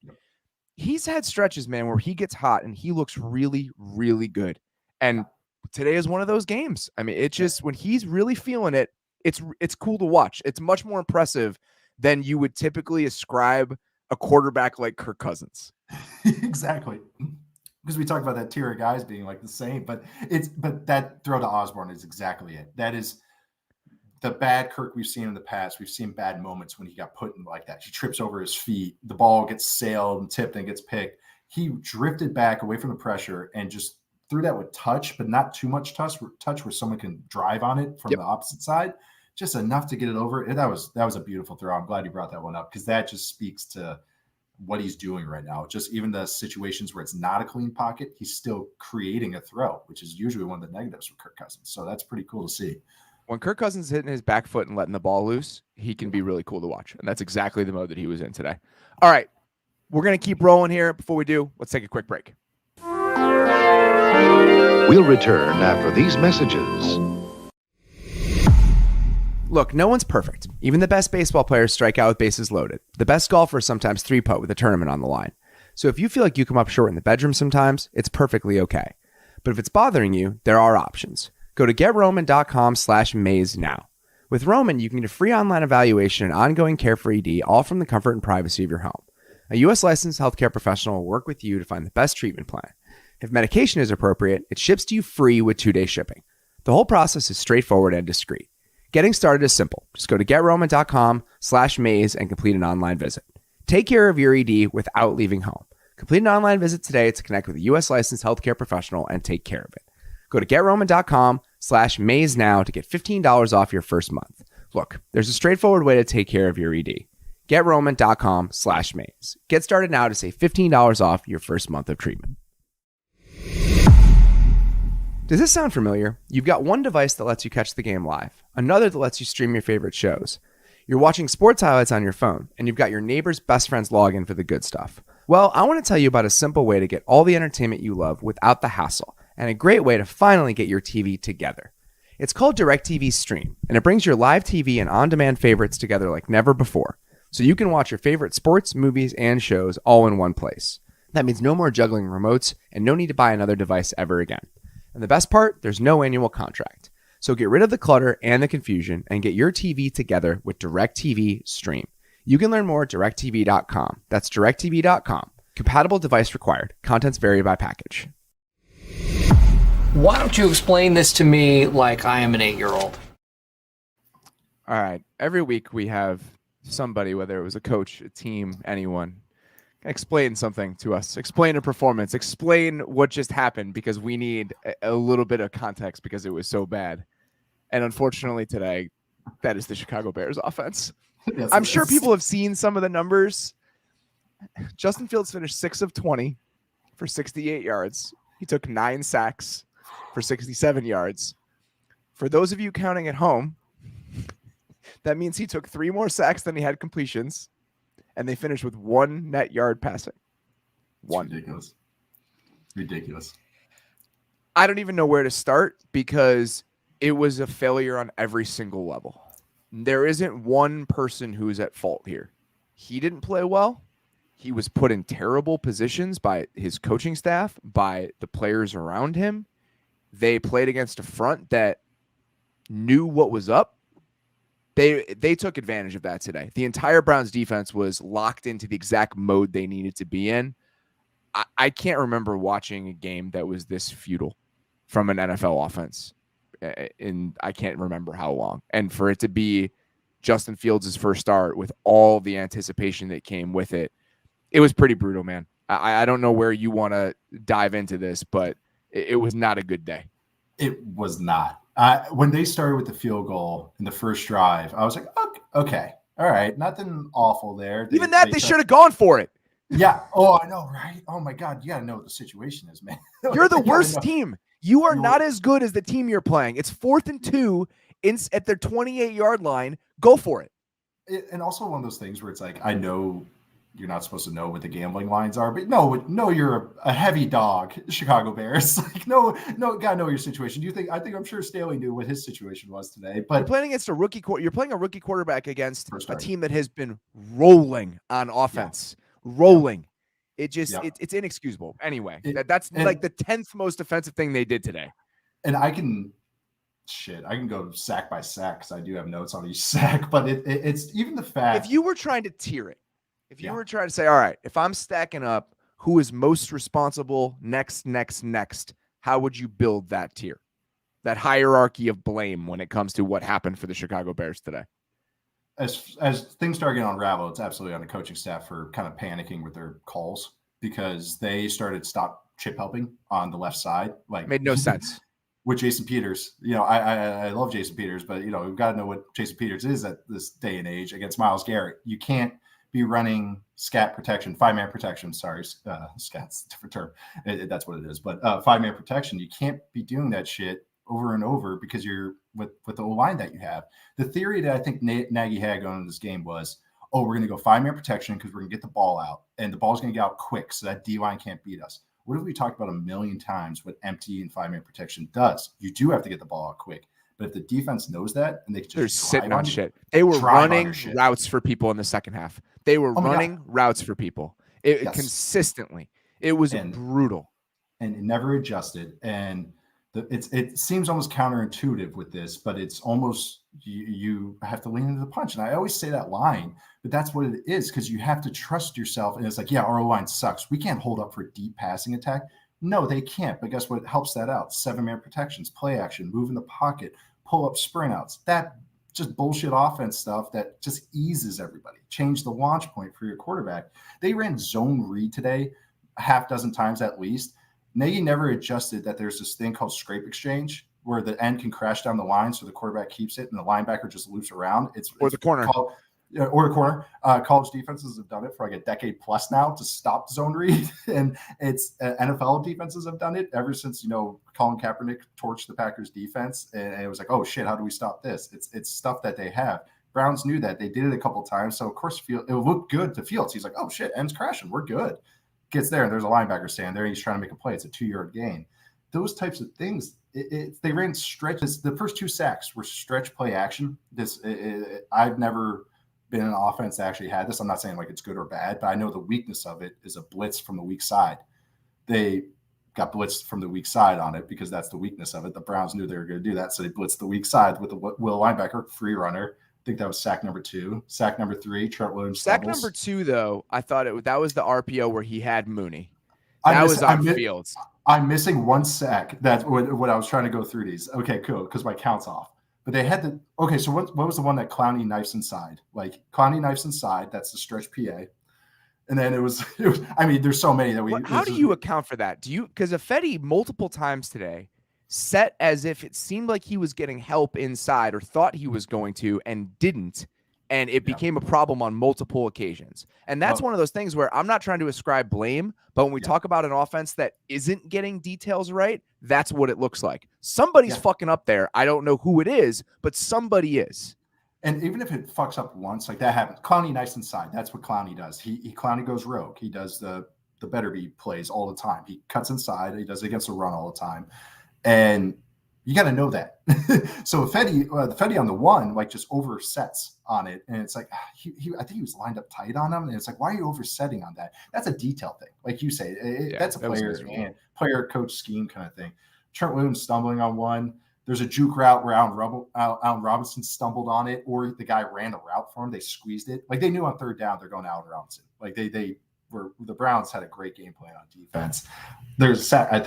he's had stretches, man, where he gets hot and he looks really, really good. And today is one of those games. I mean, it's just when he's really feeling it, it's cool to watch. It's much more impressive than you would typically ascribe a quarterback like Kirk Cousins. Exactly. Because we talked about that tier of guys being like the same, but that throw to Osborne is exactly it. That is the bad Kirk we've seen in the past. We've seen bad moments when he got put in like that. He trips over his feet. The ball gets sailed and tipped and gets picked. He drifted back away from the pressure and just threw that with touch, but not too much touch where someone can drive on it from the opposite side. Just enough to get it over. And that was a beautiful throw. I'm glad you brought that one up because that just speaks to what he's doing right now. Just even the situations where it's not a clean pocket, he's still creating a throw, which is usually one of the negatives for Kirk Cousins. So that's pretty cool to see. When Kirk Cousins is hitting his back foot and letting the ball loose, he can be really cool to watch. And that's exactly the mode that he was in today. All right, we're going to keep rolling here. Before we do, let's take a quick break. We'll return after these messages. Look, no one's perfect. Even the best baseball players strike out with bases loaded. The best golfers sometimes three-putt with a tournament on the line. So if you feel like you come up short in the bedroom sometimes, it's perfectly okay. But if it's bothering you, there are options. Go to GetRoman.com/Mays now. With Roman, you can get a free online evaluation and ongoing care for ED, all from the comfort and privacy of your home. A U.S. licensed healthcare professional will work with you to find the best treatment plan. If medication is appropriate, it ships to you free with 2-day shipping. The whole process is straightforward and discreet. Getting started is simple. Just go to GetRoman.com/Mays and complete an online visit. Take care of your ED without leaving home. Complete an online visit today to connect with a U.S. licensed healthcare professional and take care of it. Go to GetRoman.com/Mays now to get $15 off your first month. Look, there's a straightforward way to take care of your ED. GetRoman.com/Mays. Get started now to save $15 off your first month of treatment. Does this sound familiar? You've got one device that lets you catch the game live, another that lets you stream your favorite shows. You're watching sports highlights on your phone, and you've got your neighbor's best friend's login for the good stuff. Well, I want to tell you about a simple way to get all the entertainment you love without the hassle, and a great way to finally get your TV together. It's called DirecTV Stream, and it brings your live TV and on-demand favorites together like never before, so you can watch your favorite sports, movies, and shows all in one place. That means no more juggling remotes, and no need to buy another device ever again. And the best part, there's no annual contract. So get rid of the clutter and the confusion and get your TV together with DirecTV Stream. You can learn more at directtv.com. That's directtv.com. Compatible device required. Contents vary by package. Why don't you explain this to me like I am an 8-year-old? All right. Every week we have somebody, whether it was a coach, a team, anyone, explain something to us. Explain a performance. Explain what just happened, because we need a little bit of context because it was so bad. And unfortunately today, that is the Chicago Bears offense. Yes, I'm sure people have seen some of the numbers. Justin Fields finished 6 of 20 for 68 yards. He took 9 sacks for 67 yards. For those of you counting at home, that means he took 3 more sacks than he had completions. And they finished with 1 net yard passing. 1. Ridiculous. I don't even know where to start because it was a failure on every single level. There isn't one person who's at fault here. He didn't play well. He was put in terrible positions by his coaching staff, by the players around him. They played against a front that knew what was up. They took advantage of that today. The entire Browns defense was locked into the exact mode they needed to be in. I can't remember watching a game that was this futile from an NFL offense. And I can't remember how long. And for it to be Justin Fields' first start with all the anticipation that came with it, it was pretty brutal, man. I don't know where you want to dive into this, but it was not a good day. It was not. When they started with the field goal in the first drive, I was like, okay, all right, nothing awful there. They should have gone for it. Yeah. Oh, I know, right? Oh, my God. You got to know what the situation is, man. You're the worst team. You are not as good as the team you're playing. It's 4th and 2 at their 28-yard line. Go for it. And also one of those things where it's like, I know you're not supposed to know what the gambling lines are, but no, you're a heavy dog, Chicago Bears. Like, no, gotta know your situation. I'm sure Staley knew what his situation was today. But you're playing against a rookie. You're playing a rookie quarterback against a team that has been rolling on offense, rolling. It just it's inexcusable. Anyway, that's like the 10th most offensive thing they did today. And I can go sack by sack because I do have notes on each sack. But it's even the fact, if you were trying to tier it. If you were trying to say, all right, if I'm stacking up who is most responsible next, how would you build that tier, that hierarchy of blame when it comes to what happened for the Chicago Bears today? As things start getting unraveled, it's absolutely on the coaching staff for kind of panicking with their calls because they started stop chip helping on the left side. Like, made no sense. With Jason Peters, I love Jason Peters, but we've got to know what Jason Peters is at this day and age against Myles Garrett. You can't be running scat protection, 5-man protection. Sorry, scat's a different term. That's what it is. But 5-man protection, you can't be doing that shit over and over because you're with the line that you have. The theory that I think Nagy had going into this game was, we're going to go 5-man protection because we're going to get the ball out, and the ball's going to get out quick so that D-line can't beat us. What have we talked about a million times what empty and 5-man protection does? You do have to get the ball out quick. But if the defense knows that and they just they're sitting on shit. They were running routes for people in the second half. They were running routes for people. Consistently. It was brutal. And it never adjusted. And it seems almost counterintuitive with this, but it's almost you have to lean into the punch. And I always say that line, but that's what it is, because you have to trust yourself. And it's like, our O-line sucks. We can't hold up for a deep passing attack. No, they can't. But guess what helps that out? 7-man protections, play action, move in the pocket, pull up sprint outs. That just bullshit offense stuff that just eases everybody. Change the launch point for your quarterback. They ran zone read today a half dozen times at least. Nagy never adjusted that there's this thing called scrape exchange where the end can crash down the line so the quarterback keeps it and the linebacker just loops around. Or the corner. Or the corner. College defenses have done it for like a decade plus now to stop zone read, and it's NFL defenses have done it ever since Colin Kaepernick torched the Packers defense, and it was like, oh shit, how do we stop this? It's stuff that they have. Browns knew that. They did it a couple times, so of course it looked good to Fields. He's like, oh shit, end's crashing, we're good. Gets there, and there's a linebacker standing there. He's trying to make a play. It's a 2-yard gain. Those types of things. They ran stretches. The first 2 sacks were stretch play action. I've never been an offense that actually had this. I'm not saying like it's good or bad, but I know the weakness of it is a blitz from the weak side. They got blitzed from the weak side on it because that's the weakness of it. The Browns knew they were going to do that, so they blitzed the weak side with the will linebacker, free runner. I think that was sack number 2. Sack number 3, Trent Williams. Sack number 2, though, I thought that was the RPO where he had Mooney. That was on Fields. I'm missing 1 sack. That's what I was trying to go through these. Okay, cool, because my count's off. But they had the – okay, so what was the one that Clowney knifes inside? Like, Clowney knifes inside. That's the stretch PA. And then it was I mean, there's so many that we – How do you account for that? Because Ifedi multiple times today set as if it seemed like he was getting help inside or thought he was going to and didn't, and it became a problem on multiple occasions. And that's one of those things where I'm not trying to ascribe blame, but when we talk about an offense that isn't getting details right, that's what it looks like. Somebody's fucking up there. I don't know who it is, but somebody is. And even if it fucks up once, like that happens. Clowney nice inside. That's what Clowney does. Clowney goes rogue. He does the better be plays all the time. He cuts inside. He does it against the run all the time. And you got to know that. So Ifedi on the 1, like just oversets on it. And it's like, I think he was lined up tight on him. And it's like, why are you oversetting on that? That's a detail thing. Like you say, that's a player coach scheme kind of thing. Trent Williams stumbling on 1. There's a juke route where Allen Robinson stumbled on it, or the guy ran a route for him. They squeezed it. Like they knew on 3rd down, they're going to Allen Robinson. Like the Browns had a great game plan on defense. There's a sack, I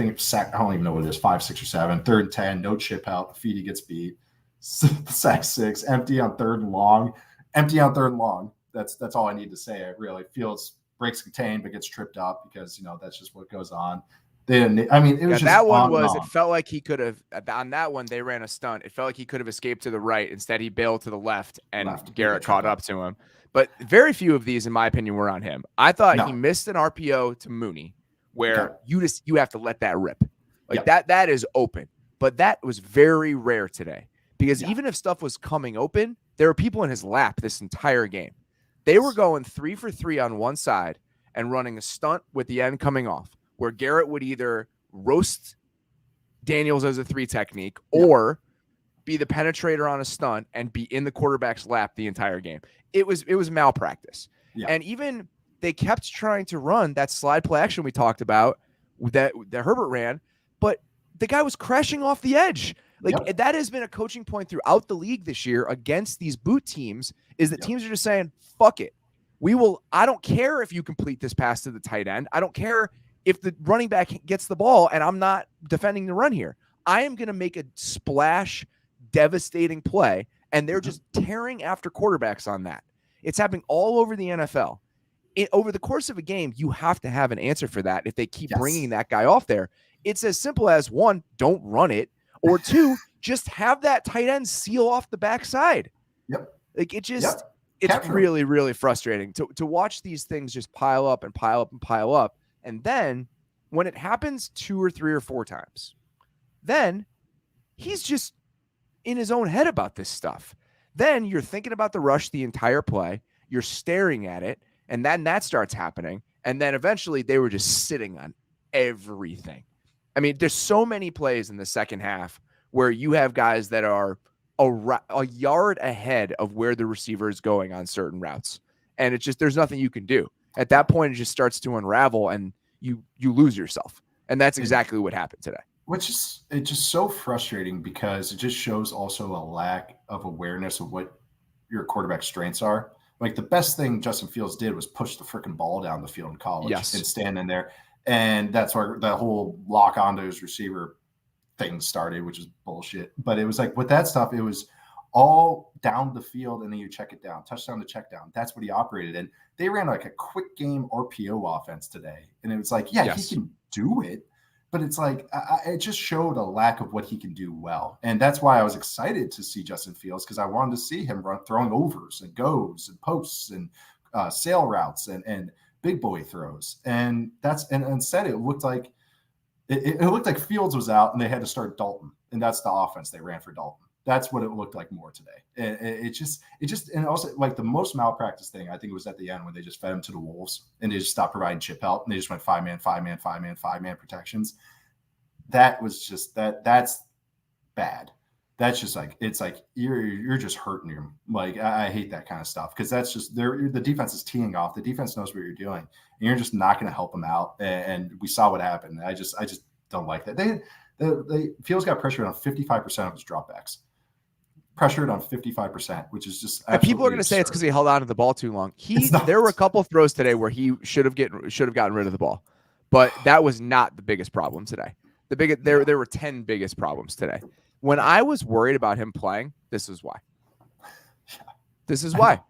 don't even know what it is, 5, 6, or 7. 3rd and 10, no chip out. Ifedi gets beat. Sack 6, empty on 3rd and long. Empty on 3rd and long. That's all I need to say. It really Fields breaks contain but gets tripped up because that's just what goes on. They didn't. I mean, it was just that one was. It felt like he could have on that one. They ran a stunt. It felt like he could have escaped to the right. Instead, he bailed to the left, and Garrett caught up to him. But very few of these, in my opinion, were on him. I thought he missed an RPO to Mooney, where you have to let that rip, like that is open. But that was very rare today because even if stuff was coming open, there were people in his lap this entire game. They were going 3 for 3 on one side and running a stunt with the end coming off, where Garrett would either roast Daniels as a 3 technique or be the penetrator on a stunt and be in the quarterback's lap the entire game. It was malpractice. Yeah. And even they kept trying to run that slide play action we talked about that Herbert ran, but the guy was crashing off the edge. Like that has been a coaching point throughout the league this year against these boot teams is that teams are just saying, fuck it. I don't care if you complete this pass to the tight end. I don't care if the running back gets the ball and I'm not defending the run here. I am going to make a splash, devastating play, and they're just tearing after quarterbacks on that. It's happening all over the NFL. Over the course of a game, you have to have an answer for that if they keep bringing that guy off there. It's as simple as, 1, don't run it, or 2, just have that tight end seal off the backside. Like it just it's really, really frustrating to watch these things just pile up and pile up and pile up. And then when it happens 2 or 3 or 4 times, then he's just in his own head about this stuff. Then you're thinking about the rush the entire play. You're staring at it. And then that starts happening. And then eventually they were just sitting on everything. I mean, there's so many plays in the second half where you have guys that are a yard ahead of where the receiver is going on certain routes. And it's just, there's nothing you can do. At that point, it just starts to unravel and you lose yourself. And that's exactly what happened today. It's just so frustrating because it just shows also a lack of awareness of what your quarterback's strengths are. Like the best thing Justin Fields did was push the freaking ball down the field in college and stand in there. And that's where that whole lock onto his receiver thing started, which is bullshit. But it was like with that stuff, it was all down the field, and then you check it down, touchdown to check down. That's what he operated in. They ran like a quick game RPO offense today. And it was like, yeah, he can do it, but it's like, it just showed a lack of what he can do well. And that's why I was excited to see Justin Fields, because I wanted to see him throwing overs and goes and posts and sail routes and big boy throws. And instead it looked like, it looked like Fields was out and they had to start Dalton. And that's the offense they ran for Dalton. That's what it looked like more today. It just, and also like the most malpractice thing, I think it was at the end when they just fed him to the wolves and they just stopped providing chip help and they just went 5-man protections. That was just that's bad. That's just like, it's like you're just hurting him. Like I hate that kind of stuff, because that's just the defense is teeing off. The defense knows what you're doing, and you're just not going to help them out. And we saw what happened. I just don't like that. They Fields got pressured on 55% of his dropbacks. Pressured on 55%, which is just people are going to say it's because he held on to the ball too long. There were a couple of throws today where he should have gotten rid of the ball, but that was not the biggest problem today. There were 10 biggest problems today. When I was worried about him playing, this is why. This is why.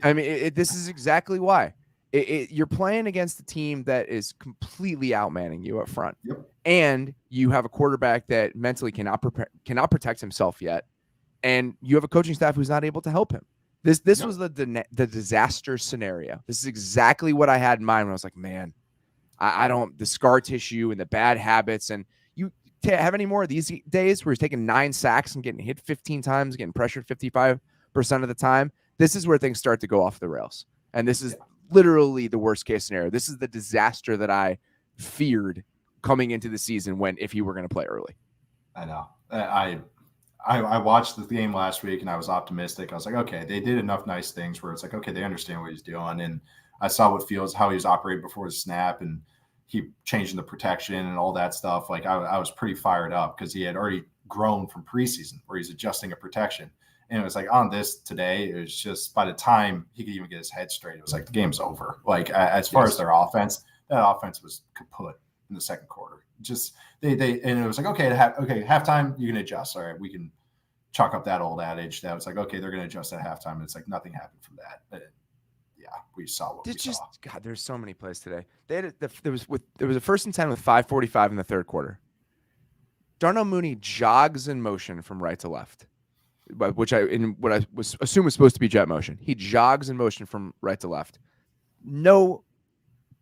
I mean, this is exactly why. You're playing against a team that is completely outmanning you up front, and you have a quarterback that mentally cannot protect himself yet. And you have a coaching staff who's not able to help him. This was the disaster scenario. This is exactly what I had in mind when I was like, man, I don't, the scar tissue and the bad habits. And you have any more of these days where he's taking 9 sacks and getting hit 15 times, getting pressured 55% of the time? This is where things start to go off the rails. And this is literally the worst case scenario. This is the disaster that I feared coming into the season if he were going to play early. I know. I watched the game last week and I was optimistic. I was like, okay, they did enough nice things where it's like, okay, they understand what he's doing. And I saw how he was operating before the snap, and he changing the protection and all that stuff. Like I was pretty fired up because he had already grown from preseason where he's adjusting a protection. And it was like on this today, it was just by the time he could even get his head straight, it was like the game's over. Like as far as their offense, that offense was kaput in the second quarter. Just and it was like, okay, halftime, you can adjust. All right, we can chalk up that old adage that was like, okay, they're going to adjust at halftime. And it's like nothing happened from that. But we saw what we saw. God, there's so many plays today. There was a 1st and 10 with 5:45 in the third quarter. Darnell Mooney jogs in motion from right to left, what I was assumed was supposed to be jet motion. He jogs in motion from right to left. No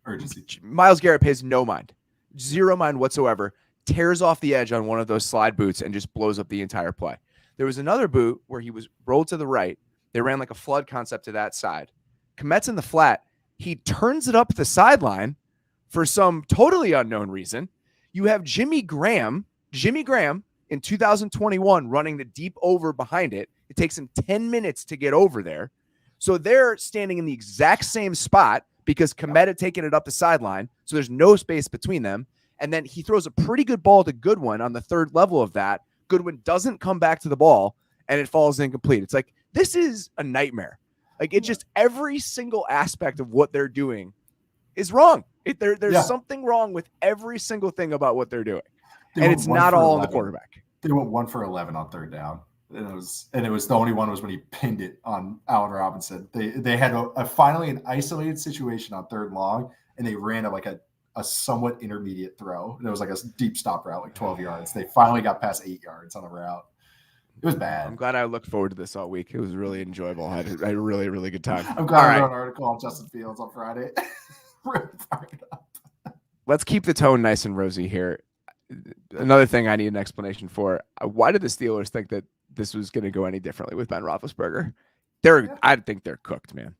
urgency. Myles Garrett pays no mind. Zero mind whatsoever, tears off the edge on one of those slide boots and just blows up the entire play. There was another boot where he was rolled to the right. They ran like a flood concept to that side. Komet's in the flat. He turns it up the sideline for some totally unknown reason. You have Jimmy Graham in 2021 running the deep over behind it. It takes him 10 minutes to get over there. So they're standing in the exact same spot because Komet had taken it up the sideline, so there's no space between them. And then he throws a pretty good ball to Goodwin on the third level of that. Goodwin doesn't come back to the ball, and it falls incomplete. It's like, this is a nightmare. Like, it just, every single aspect of what they're doing is wrong. There's something wrong with every single thing about what they're doing. And it's not all on the quarterback. They went 1 for 11 on third down. And it was the only one was when he pinned it on Allen Robinson. They had finally an isolated situation on third long, and they ran a somewhat intermediate throw. And it was like a deep stop route, like 12 yards. They finally got past 8 yards on the route. It was bad. I'm glad I looked forward to this all week. It was really enjoyable. I had a really, really good time. I'm glad I wrote an article on Justin Fields on Friday. Really fired up. Let's keep the tone nice and rosy here. Another thing I need an explanation for. Why did the Steelers think that this was going to go any differently with Ben Roethlisberger? I think they're cooked, man.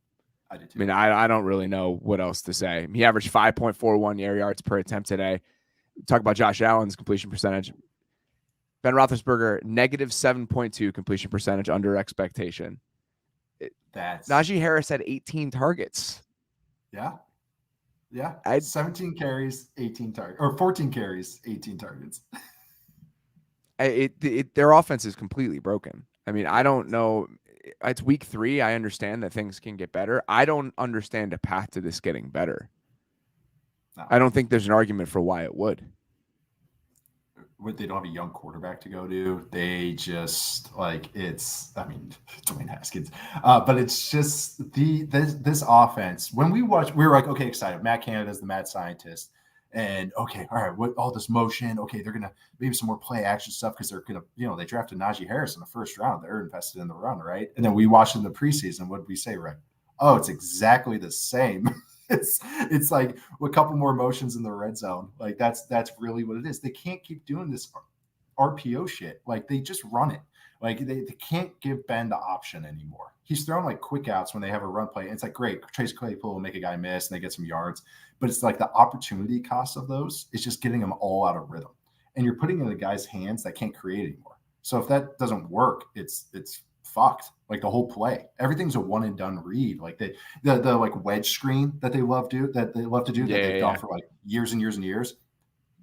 I do too. I mean, I don't really know what else to say. He averaged 5.41 air yards per attempt today. Talk about Josh Allen's completion percentage. Ben Roethlisberger, negative 7.2 completion percentage under expectation. Najee Harris had 18 targets. Yeah. 17 carries, 18 targets, or 14 carries, 18 targets. Their offense is completely broken. I mean, I don't know. It's week 3. I understand that things can get better. I don't understand a path to this getting better. No. I don't think there's an argument for why it would. they don't have a young quarterback to go to. They just like Dwayne Haskins. But it's just this offense. When we watch, we were like, okay, excited. Matt Canada's the mad scientist. And okay, all right, what all this motion? Okay, they're gonna maybe some more play action stuff because they're gonna, they drafted Najee Harris in the first round. They're invested in the run, right? And then we watched in the preseason. What did we say, right? Oh, it's exactly the same. It's like a couple more motions in the red zone. Like that's really what it is. They can't keep doing this RPO shit. Like they just run it. Like they can't give Ben the option anymore. He's throwing like quick outs when they have a run play. And it's like, great, Trace Claypool will make a guy miss and they get some yards. But it's like the opportunity cost of those is just getting them all out of rhythm. And you're putting in the guy's hands that can't create anymore. So if that doesn't work, it's fucked. Like the whole play, everything's a one and done read. Like the like wedge screen that they love to do, that they've done for like years and years and years.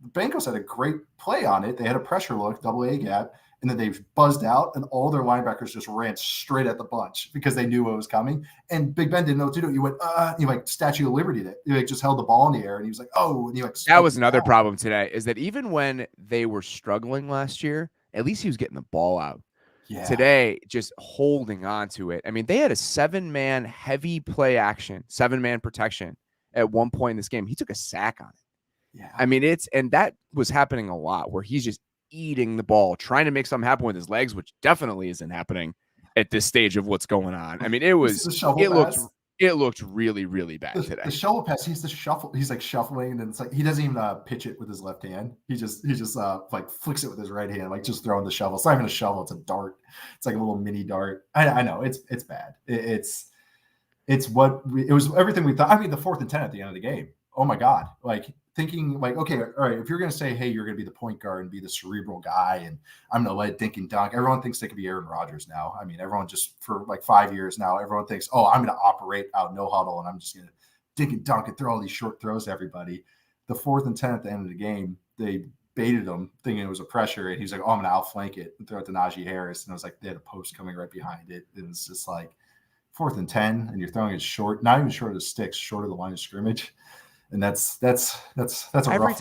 The Bengals had a great play on it. They had a pressure look, double A gap, and then they buzzed out, and all their linebackers just ran straight at the bunch because they knew what was coming. And Big Ben didn't know what to do. He went, you like Statue of Liberty. He like just held the ball in the air, and he was like, oh, and he like. That was another problem today. Is that even when they were struggling last year, at least he was getting the ball out. Yeah. Today, just holding on to it. I mean, they had a 7-man heavy play action, 7-man protection at one point in this game. He took a sack on it. Yeah. I mean, and that was happening a lot where he's just eating the ball, trying to make something happen with his legs, which definitely isn't happening at this stage of what's going on. I mean, it looked really, really bad today. The shovel pass, he's like shuffling, and it's like he doesn't even pitch it with his left hand. He just like flicks it with his right hand, like just throwing the shovel. It's not even a shovel, it's a dart. It's like a little mini dart. I know it's bad. It was everything we thought. I mean, the 4th and 10 at the end of the game. Oh my God. Like thinking like, okay, all right, if you're going to say, hey, you're going to be the point guard and be the cerebral guy, and I'm going to let dink and dunk. Everyone thinks they could be Aaron Rodgers now. I mean, everyone just for like 5 years now, everyone thinks, oh, I'm going to operate out no huddle, and I'm just going to dink and dunk and throw all these short throws to everybody. The 4th and 10 at the end of the game, they baited him thinking it was a pressure, and he's like, oh, I'm going to outflank it and throw it to Najee Harris. And it was like, they had a post coming right behind it. It was just like 4th and 10, and you're throwing it short, not even short of the sticks, short of the line of scrimmage. And that's every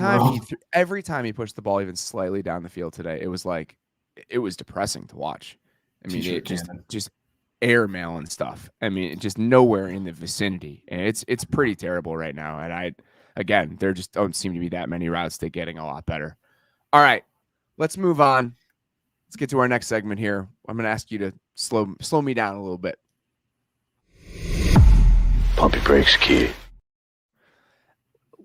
time he pushed the ball even slightly down the field today, it was depressing to watch. I mean, it just airmail and stuff. I mean, just nowhere in the vicinity, and it's pretty terrible right now. And there just don't seem to be that many routes to getting a lot better. All right, let's move on. Let's get to our next segment here. I'm going to ask you to slow me down a little bit. Pump your brakes, kid.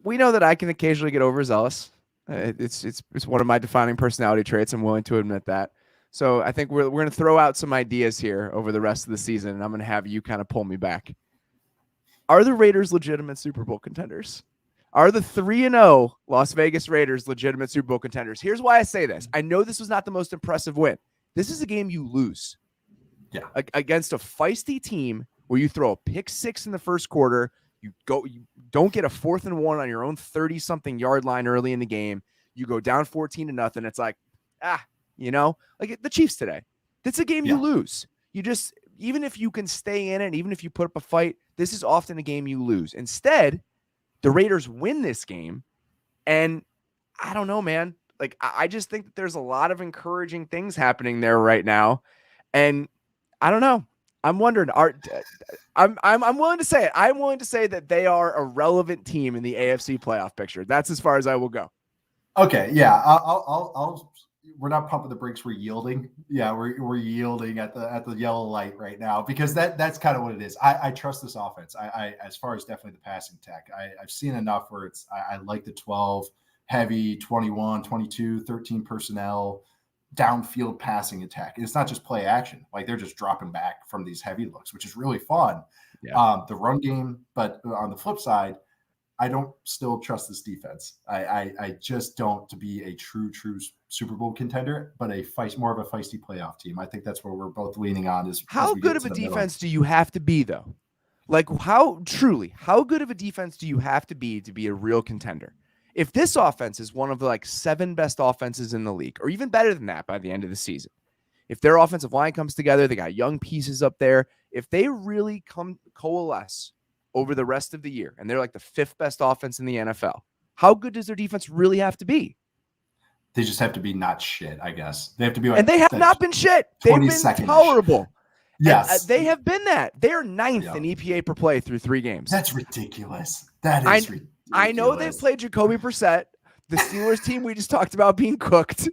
We know that I can occasionally get overzealous. It's one of my defining personality traits. I'm willing to admit that. So I think we're going to throw out some ideas here over the rest of the season, and I'm going to have you kind of pull me back. Are the Raiders legitimate Super Bowl contenders? Are the 3-0 Las Vegas Raiders legitimate Super Bowl contenders? Here's why I say this. I know this was not the most impressive win. This is a game you lose. Yeah. Against a feisty team where you throw a pick 6 in the first quarter. You don't get a 4th and 1 on your own 30-something yard line early in the game. You go down 14-0. It's like, like the Chiefs today. That's a game you lose. You just, even if you can stay in it, even if you put up a fight, this is often a game you lose. Instead, the Raiders win this game. And I don't know, man. Like, I just think that there's a lot of encouraging things happening there right now. And I don't know. I'm wondering, I'm willing to say it. I'm willing to say that they are a relevant team in the AFC playoff picture. That's as far as I will go. Okay. Yeah. I'll we're not pumping the brakes. We're yielding. Yeah. We're yielding at the yellow light right now, because that's kind of what it is. I trust this offense. I as far as definitely the passing tech, I've seen enough where I like the 12 heavy, 21, 22, 13 personnel, downfield passing attack. And it's not just play action. Like they're just dropping back from these heavy looks, which is really fun. Yeah. The run game, but on the flip side, I don't still trust this defense. I just don't to be a true Super Bowl contender, but more of a feisty playoff team. I think that's where we're both leaning on. Is how good of a defense do you have to be though? Like how good of a defense do you have to be a real contender? If this offense is one of the 7 best offenses in the league, or even better than that by the end of the season, if their offensive line comes together, they got young pieces up there, if they really coalesce over the rest of the year, and they're like the 5th best offense in the NFL, how good does their defense really have to be? They just have to be not shit, I guess. They have to be like, and they have not been shit. They've been tolerable. Yes. They have been that. They're ninth in EPA per play through 3 games. That's ridiculous. That is ridiculous. I know they've played Jacoby Brissett, the Steelers team we just talked about being cooked,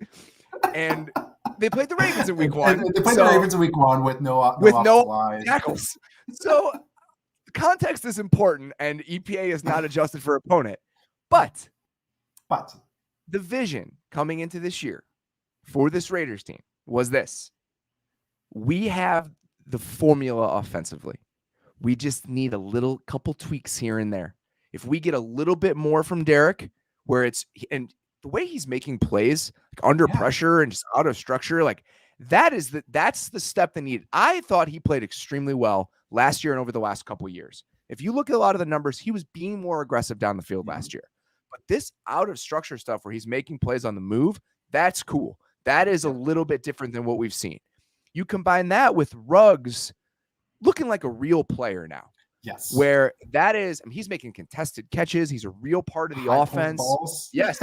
and they played the Ravens in week 1. They played the Ravens in week 1 with no tackles. So context is important, and EPA is not adjusted for opponent. But the vision coming into this year for this Raiders team was this. We have the formula offensively. We just need a little couple tweaks here and there. If we get a little bit more from Derek, where and the way he's making plays like under pressure and just out of structure, like that's the step they need. I thought he played extremely well last year and over the last couple of years. If you look at a lot of the numbers, he was being more aggressive down the field last year. But this out of structure stuff where he's making plays on the move, that's cool. That is a little bit different than what we've seen. You combine that with Ruggs looking like a real player now. Yes. Where that is, he's making contested catches. He's a real part of the offense. Balls. Yes.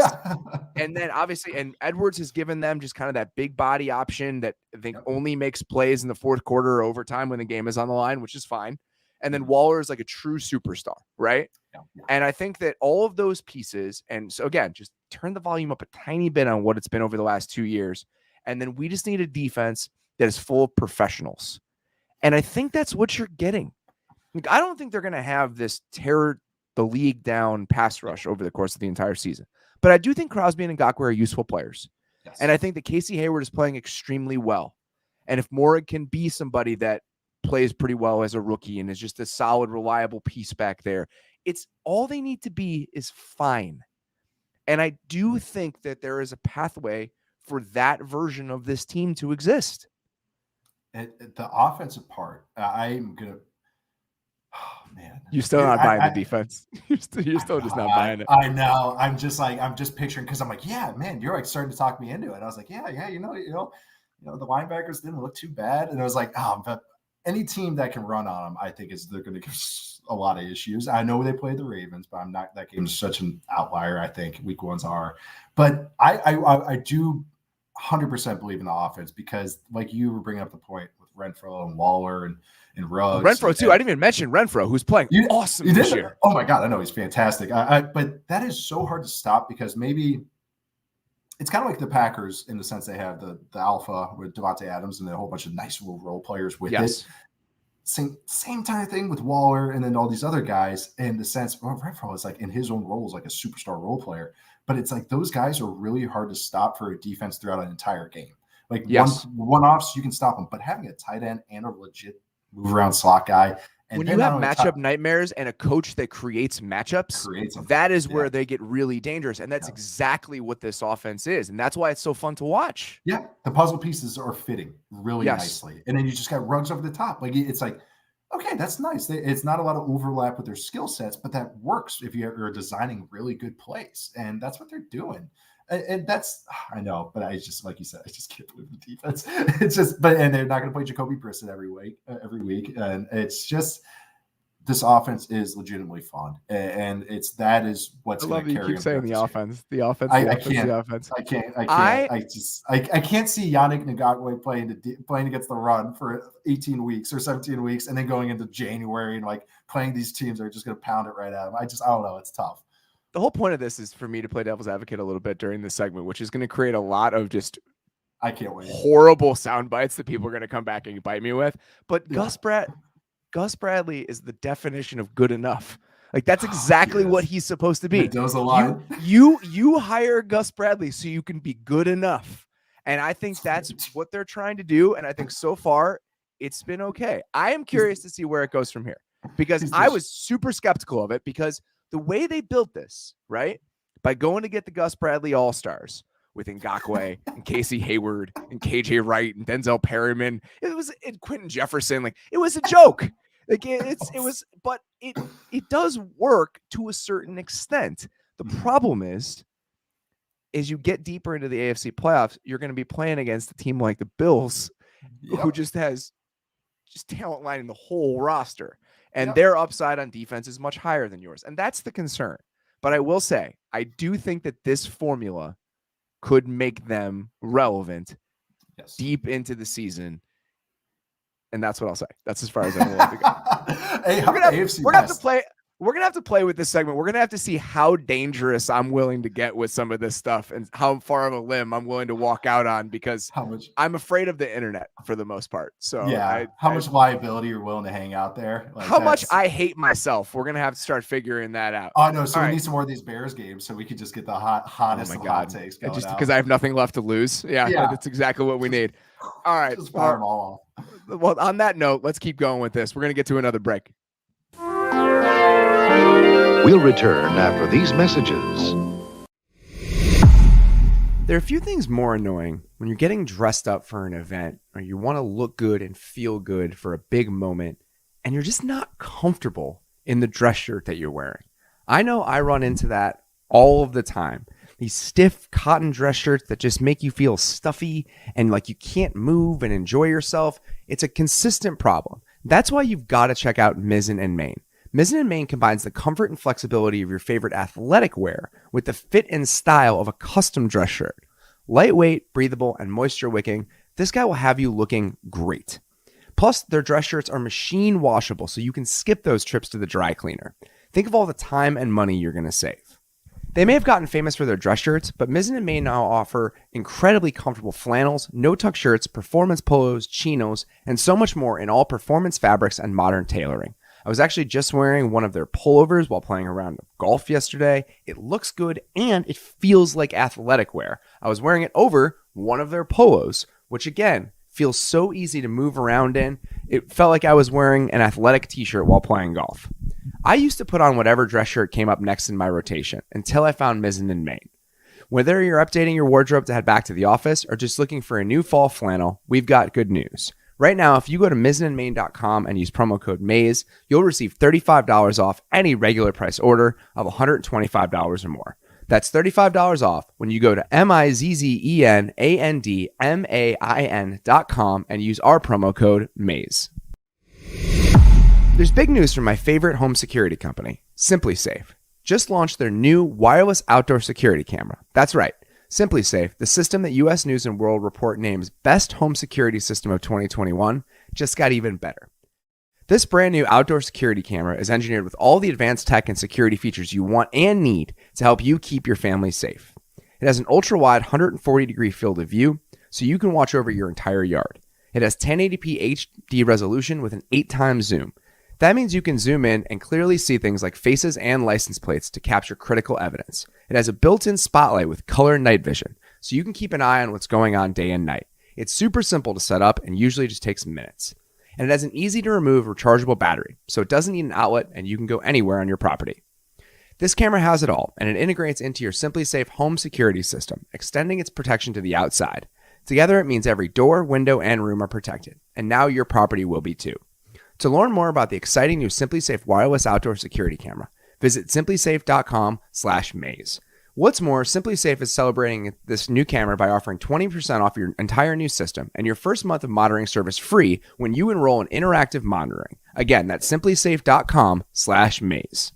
And then obviously, and Edwards has given them just kind of that big body option that I think only makes plays in the fourth quarter or overtime when the game is on the line, which is fine. And then Waller is like a true superstar, right? Yeah. And I think that all of those pieces, and so again, just turn the volume up a tiny bit on what it's been over the last 2 years. And then we just need a defense that is full of professionals. And I think that's what you're getting. Like, I don't think they're going to have this tear the league down pass rush over the course of the entire season. But I do think Crosby and Ngakoue are useful players. Yes. And I think that Casey Hayward is playing extremely well. And if Morrig can be somebody that plays pretty well as a rookie and is just a solid, reliable piece back there, it's all they need to be is fine. And I do think that there is a pathway for that version of this team to exist. The offensive part, I'm going to, oh man. You're still not buying the defense. You're still just not buying it. I know. I'm just picturing, because I'm like, yeah, man, you're like starting to talk me into it. I was like, yeah, you know, the linebackers didn't look too bad. And I was like, but any team that can run on them, I think they're going to give a lot of issues. I know they played the Ravens, but that game is such an outlier. I think week 1s are, but I do 100% believe in the offense, because like you were bringing up the point with Renfrow and Waller and Ruggs. Renfrow too. I didn't even mention Renfrow, who's playing awesome this year. Oh my God, I know he's fantastic. But that is so hard to stop, because maybe it's kind of like the Packers in the sense they have the alpha with Devontae Adams and a whole bunch of nice little role players with it. Same kind of thing with Waller and then all these other guys, in the sense, Renfrow is like in his own role is like a superstar role player. But it's like those guys are really hard to stop for a defense throughout an entire game. Like one-offs, you can stop them, but having a tight end and a legit move-around slot guy. And when you have matchup nightmares and a coach that creates matchups, that is where they get really dangerous. And that's exactly what this offense is. And that's why it's so fun to watch. Yeah, the puzzle pieces are fitting really nicely. And then you just got Ruggs over the top. Like, it's like, okay, that's nice. It's not a lot of overlap with their skill sets, but that works if you're designing really good plays. And that's what they're doing. And that's, I know, but I just, like you said, I just can't believe the defense. It's just, and they're not going to play Jacoby Brissett every week. And it's just, this offense is legitimately fun. And that is what's going to carry. You keep saying the offense. I can't see Yannick Ngakoue playing against the run for 18 weeks or 17 weeks and then going into January and like playing these teams that are just going to pound it right at him. I don't know. It's tough. The whole point of this is for me to play devil's advocate a little bit during this segment, which is going to create a lot of just I can't wait. Horrible sound bites that people are going to come back and bite me with. But Gus Bradley is the definition of good enough. Like, that's exactly what he's supposed to be. It does a lot. You hire Gus Bradley so you can be good enough. And I think that's what they're trying to do. And I think so far it's been okay. I am curious to see where it goes from here, because I was super skeptical of it, because the way they built this, right, by going to get the Gus Bradley All-Stars with Ngakoue and Casey Hayward and KJ Wright and Denzel Perryman, and Quentin Jefferson, like, it was a joke. Like, but it does work to a certain extent. The problem is you get deeper into the AFC playoffs, you're going to be playing against a team like the Bills, who just has talent lining the whole roster. And their upside on defense is much higher than yours. And that's the concern. But I will say, I do think that this formula could make them relevant Yes. deep into the season. And that's what I'll say. That's as far as I'm willing to go. Hey, we're gonna have to play. We're going to have to play with this segment. We're going to have to see how dangerous I'm willing to get with some of this stuff and how far of a limb I'm willing to walk out on, because I'm afraid of the internet for the most part. So yeah, how much liability you're willing to hang out there. Like, how much I hate myself. We're going to have to start figuring that out. Oh, no. So we need some more of these Bears games so we could just get the hottest hot takes going. Just because I have nothing left to lose. Yeah, that's exactly what we need. All right. Just fire them all off. Well, on that note, let's keep going with this. We're going to get to another break. We'll return after these messages. There are a few things more annoying when you're getting dressed up for an event or you want to look good and feel good for a big moment and you're just not comfortable in the dress shirt that you're wearing. I know I run into that all of the time. These stiff cotton dress shirts that just make you feel stuffy and like you can't move and enjoy yourself. It's a consistent problem. That's why you've got to check out Mays and Nate. Mays and Nate combines the comfort and flexibility of your favorite athletic wear with the fit and style of a custom dress shirt. Lightweight, breathable, and moisture wicking, this guy will have you looking great. Plus, their dress shirts are machine washable, so you can skip those trips to the dry cleaner. Think of all the time and money you're going to save. They may have gotten famous for their dress shirts, but Mays and Nate now offer incredibly comfortable flannels, no-tuck shirts, performance polos, chinos, and so much more in all performance fabrics and modern tailoring. I was actually just wearing one of their pullovers while playing around golf yesterday. It looks good and it feels like athletic wear. I was wearing it over one of their polos, which again, feels so easy to move around in. It felt like I was wearing an athletic t-shirt while playing golf. I used to put on whatever dress shirt came up next in my rotation until I found Mays and Nate. Whether you're updating your wardrobe to head back to the office or just looking for a new fall flannel, we've got good news. Right now, if you go to maysandnate.com and use promo code MAYS, you'll receive $35 off any regular price order of $125 or more. That's $35 off when you go to maysandnandmain.com and use our promo code MAYS. There's big news from my favorite home security company, SimpliSafe. Just launched their new wireless outdoor security camera. That's right. SimpliSafe, the system that U.S. News & World Report names Best Home Security System of 2021, just got even better. This brand new outdoor security camera is engineered with all the advanced tech and security features you want and need to help you keep your family safe. It has an ultra-wide 140-degree field of view, so you can watch over your entire yard. It has 1080p HD resolution with an 8x zoom. That means you can zoom in and clearly see things like faces and license plates to capture critical evidence. It has a built-in spotlight with color night vision, so you can keep an eye on what's going on day and night. It's super simple to set up and usually just takes minutes. And it has an easy-to-remove rechargeable battery, so it doesn't need an outlet and you can go anywhere on your property. This camera has it all, and it integrates into your SimpliSafe home security system, extending its protection to the outside. Together, it means every door, window, and room are protected, and now your property will be too. To learn more about the exciting new SimpliSafe wireless outdoor security camera, visit simplisafe.com/maze. What's more, SimpliSafe is celebrating this new camera by offering 20% off your entire new system and your first month of monitoring service free when you enroll in interactive monitoring. Again, that's simplisafe.com/maze.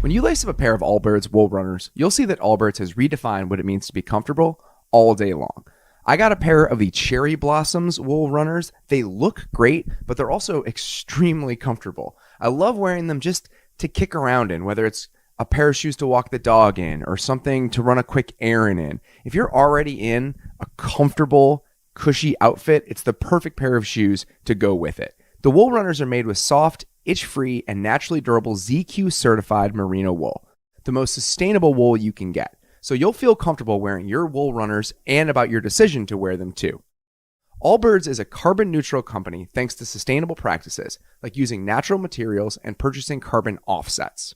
When you lace up a pair of Allbirds wool runners, you'll see that Allbirds has redefined what it means to be comfortable all day long. I got a pair of the Cherry Blossoms wool runners. They look great, but they're also extremely comfortable. I love wearing them just to kick around in, whether it's a pair of shoes to walk the dog in or something to run a quick errand in. If you're already in a comfortable, cushy outfit, it's the perfect pair of shoes to go with it. The wool runners are made with soft, itch-free, and naturally durable ZQ certified merino wool, the most sustainable wool you can get. So you'll feel comfortable wearing your wool runners and about your decision to wear them too. Allbirds is a carbon neutral company thanks to sustainable practices like using natural materials and purchasing carbon offsets.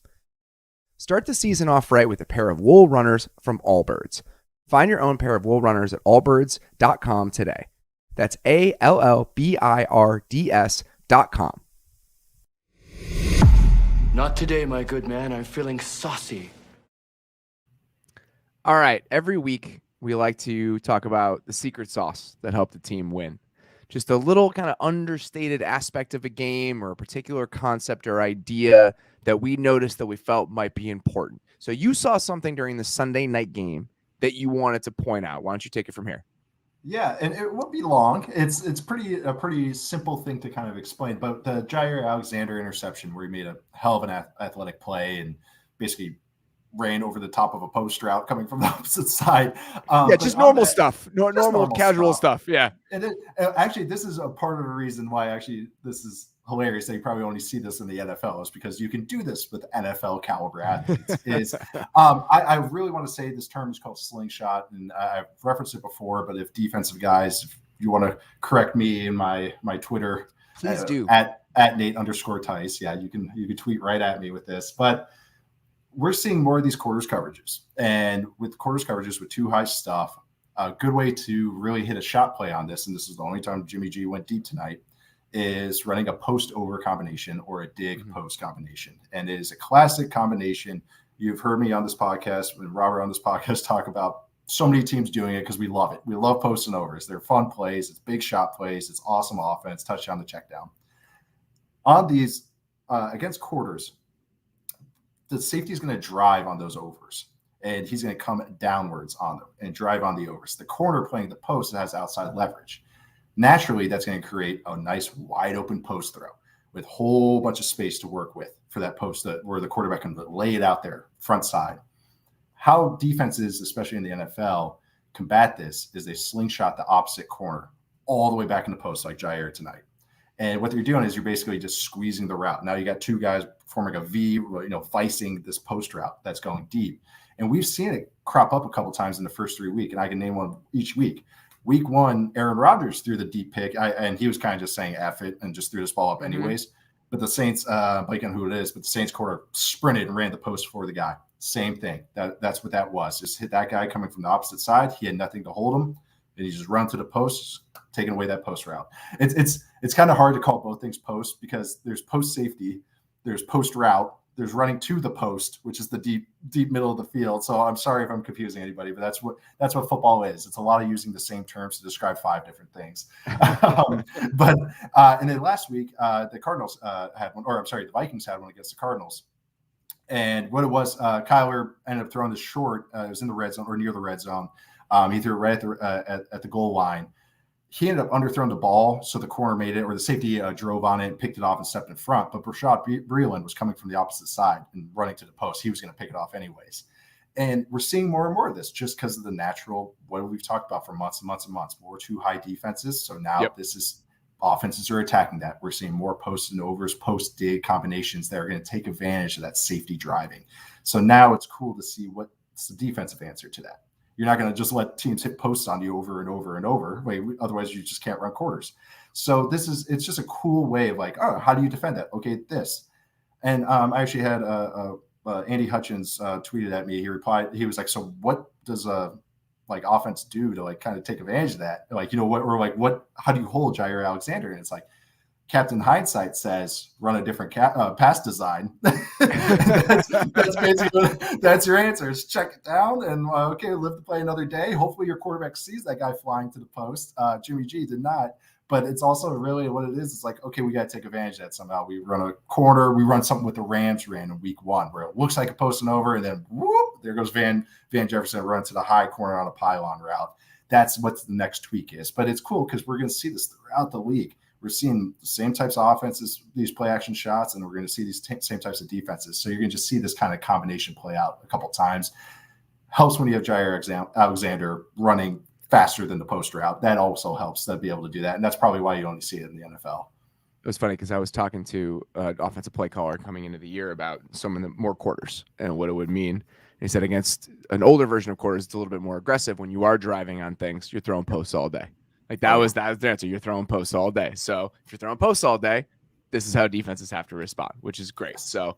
Start the season off right with a pair of wool runners from Allbirds. Find your own pair of wool runners at allbirds.com today. That's ALLBIRDS.com. Not today, my good man. I'm feeling saucy. All right. Every week, we like to talk about the secret sauce that helped the team win. Just a little kind of understated aspect of a game or a particular concept or idea that we noticed that we felt might be important. So you saw something during the Sunday night game that you wanted to point out? Why don't you take it from here? Yeah, and it won't be long. It's a pretty simple thing to kind of explain. But the Jair Alexander interception, where he made a hell of an athletic play and basically ran over the top of a post route coming from the opposite side. Just normal stuff. Normal casual stuff. Yeah. And actually, this is a part of the reason why this is hilarious. They probably only see this in the NFL is because you can do this with NFL caliber athletes. I really want to say this term is called slingshot, and I've referenced it before. But if defensive guys, if you want to correct me in my Twitter, please do at Nate_Tice. Yeah, you can tweet right at me with this, but. We're seeing more of these quarters coverages, and with quarters coverages with too high stuff, a good way to really hit a shot play on this, and this is the only time Jimmy G went deep tonight, is running a post over combination or a dig post combination. And it is a classic combination. You've heard me on this podcast and Robert on this podcast talk about so many teams doing it because we love it. We love posts and overs. They're fun plays. It's big shot plays. It's awesome offense, touchdown to check down. On these against quarters, the safety is going to drive on those overs, and he's going to come downwards on them and drive on the overs. The corner playing the post has outside leverage. Naturally, that's going to create a nice wide open post throw with a whole bunch of space to work with for that post where the quarterback can lay it out there front side. How defenses, especially in the NFL, combat this is they slingshot the opposite corner all the way back in the post like Jair tonight. And what you're doing is you're basically just squeezing the route. Now you got two guys forming a V, vicing this post route that's going deep. And we've seen it crop up a couple times in the first 3 weeks, and I can name one each week. Week 1, Aaron Rodgers threw the deep pick, and he was kind of just saying F it and just threw this ball up anyways. But the Saints, blanking who it is, but the Saints quarter sprinted and ran the post for the guy. Same thing. That's what that was. Just hit that guy coming from the opposite side. He had nothing to hold him. And he just run to the post, taking away that post route. It's kind of hard to call both things post because there's post safety, there's post route, there's running to the post, which is the deep middle of the field. So I'm sorry if I'm confusing anybody, but that's what football is. It's a lot of using the same terms to describe 5 different things. And then last week, the Cardinals had one, or I'm sorry, the Vikings had one against the Cardinals. And what it was, Kyler ended up throwing this short. It was in the red zone or near the red zone. He threw it right at the goal line. He ended up underthrowing the ball, so the corner made it, or the safety drove on it, picked it off, and stepped in front. But Rashad Breeland was coming from the opposite side and running to the post. He was going to pick it off anyways. And we're seeing more and more of this just because of the natural, what we've talked about for months and months and months, more too high defenses. So now this is offenses are attacking that. We're seeing more post and overs, post dig combinations that are going to take advantage of that safety driving. So now it's cool to see what's the defensive answer to that. You're not going to just let teams hit posts on you over and over and over. Otherwise, you just can't run quarters. So it's just a cool way of like, oh, how do you defend that? Okay, this. And I actually had Andy Hutchins tweeted at me. He replied, he was like, so what does offense do to like kind of take advantage of that? Like, how do you hold Jair Alexander? And it's like, Captain Hindsight says, run a different pass design. that's basically that's your answer. Is check it down and live to play another day. Hopefully your quarterback sees that guy flying to the post. Jimmy G did not, but it's also really what it is. It's like, okay, we got to take advantage of that somehow. We run a corner. We run something with the Rams ran in week 1 where it looks like a post and over, and then whoop, there goes Van Jefferson run to the high corner on a pylon route. That's what the next tweak is. But it's cool because we're going to see this throughout the league. We're seeing the same types of offenses, these play action shots, and we're going to see these same types of defenses. So you're going to just see this kind of combination play out a couple times. Helps when you have Jair Alexander running faster than the post route. That also helps to be able to do that. And that's probably why you only see it in the NFL. It was funny because I was talking to an offensive play caller coming into the year about some of the more quarters and what it would mean. He said against an older version of quarters, it's a little bit more aggressive. When you are driving on things, you're throwing posts all day. Like that was the answer. You're throwing posts all day. So if you're throwing posts all day, this is how defenses have to respond, which is great. So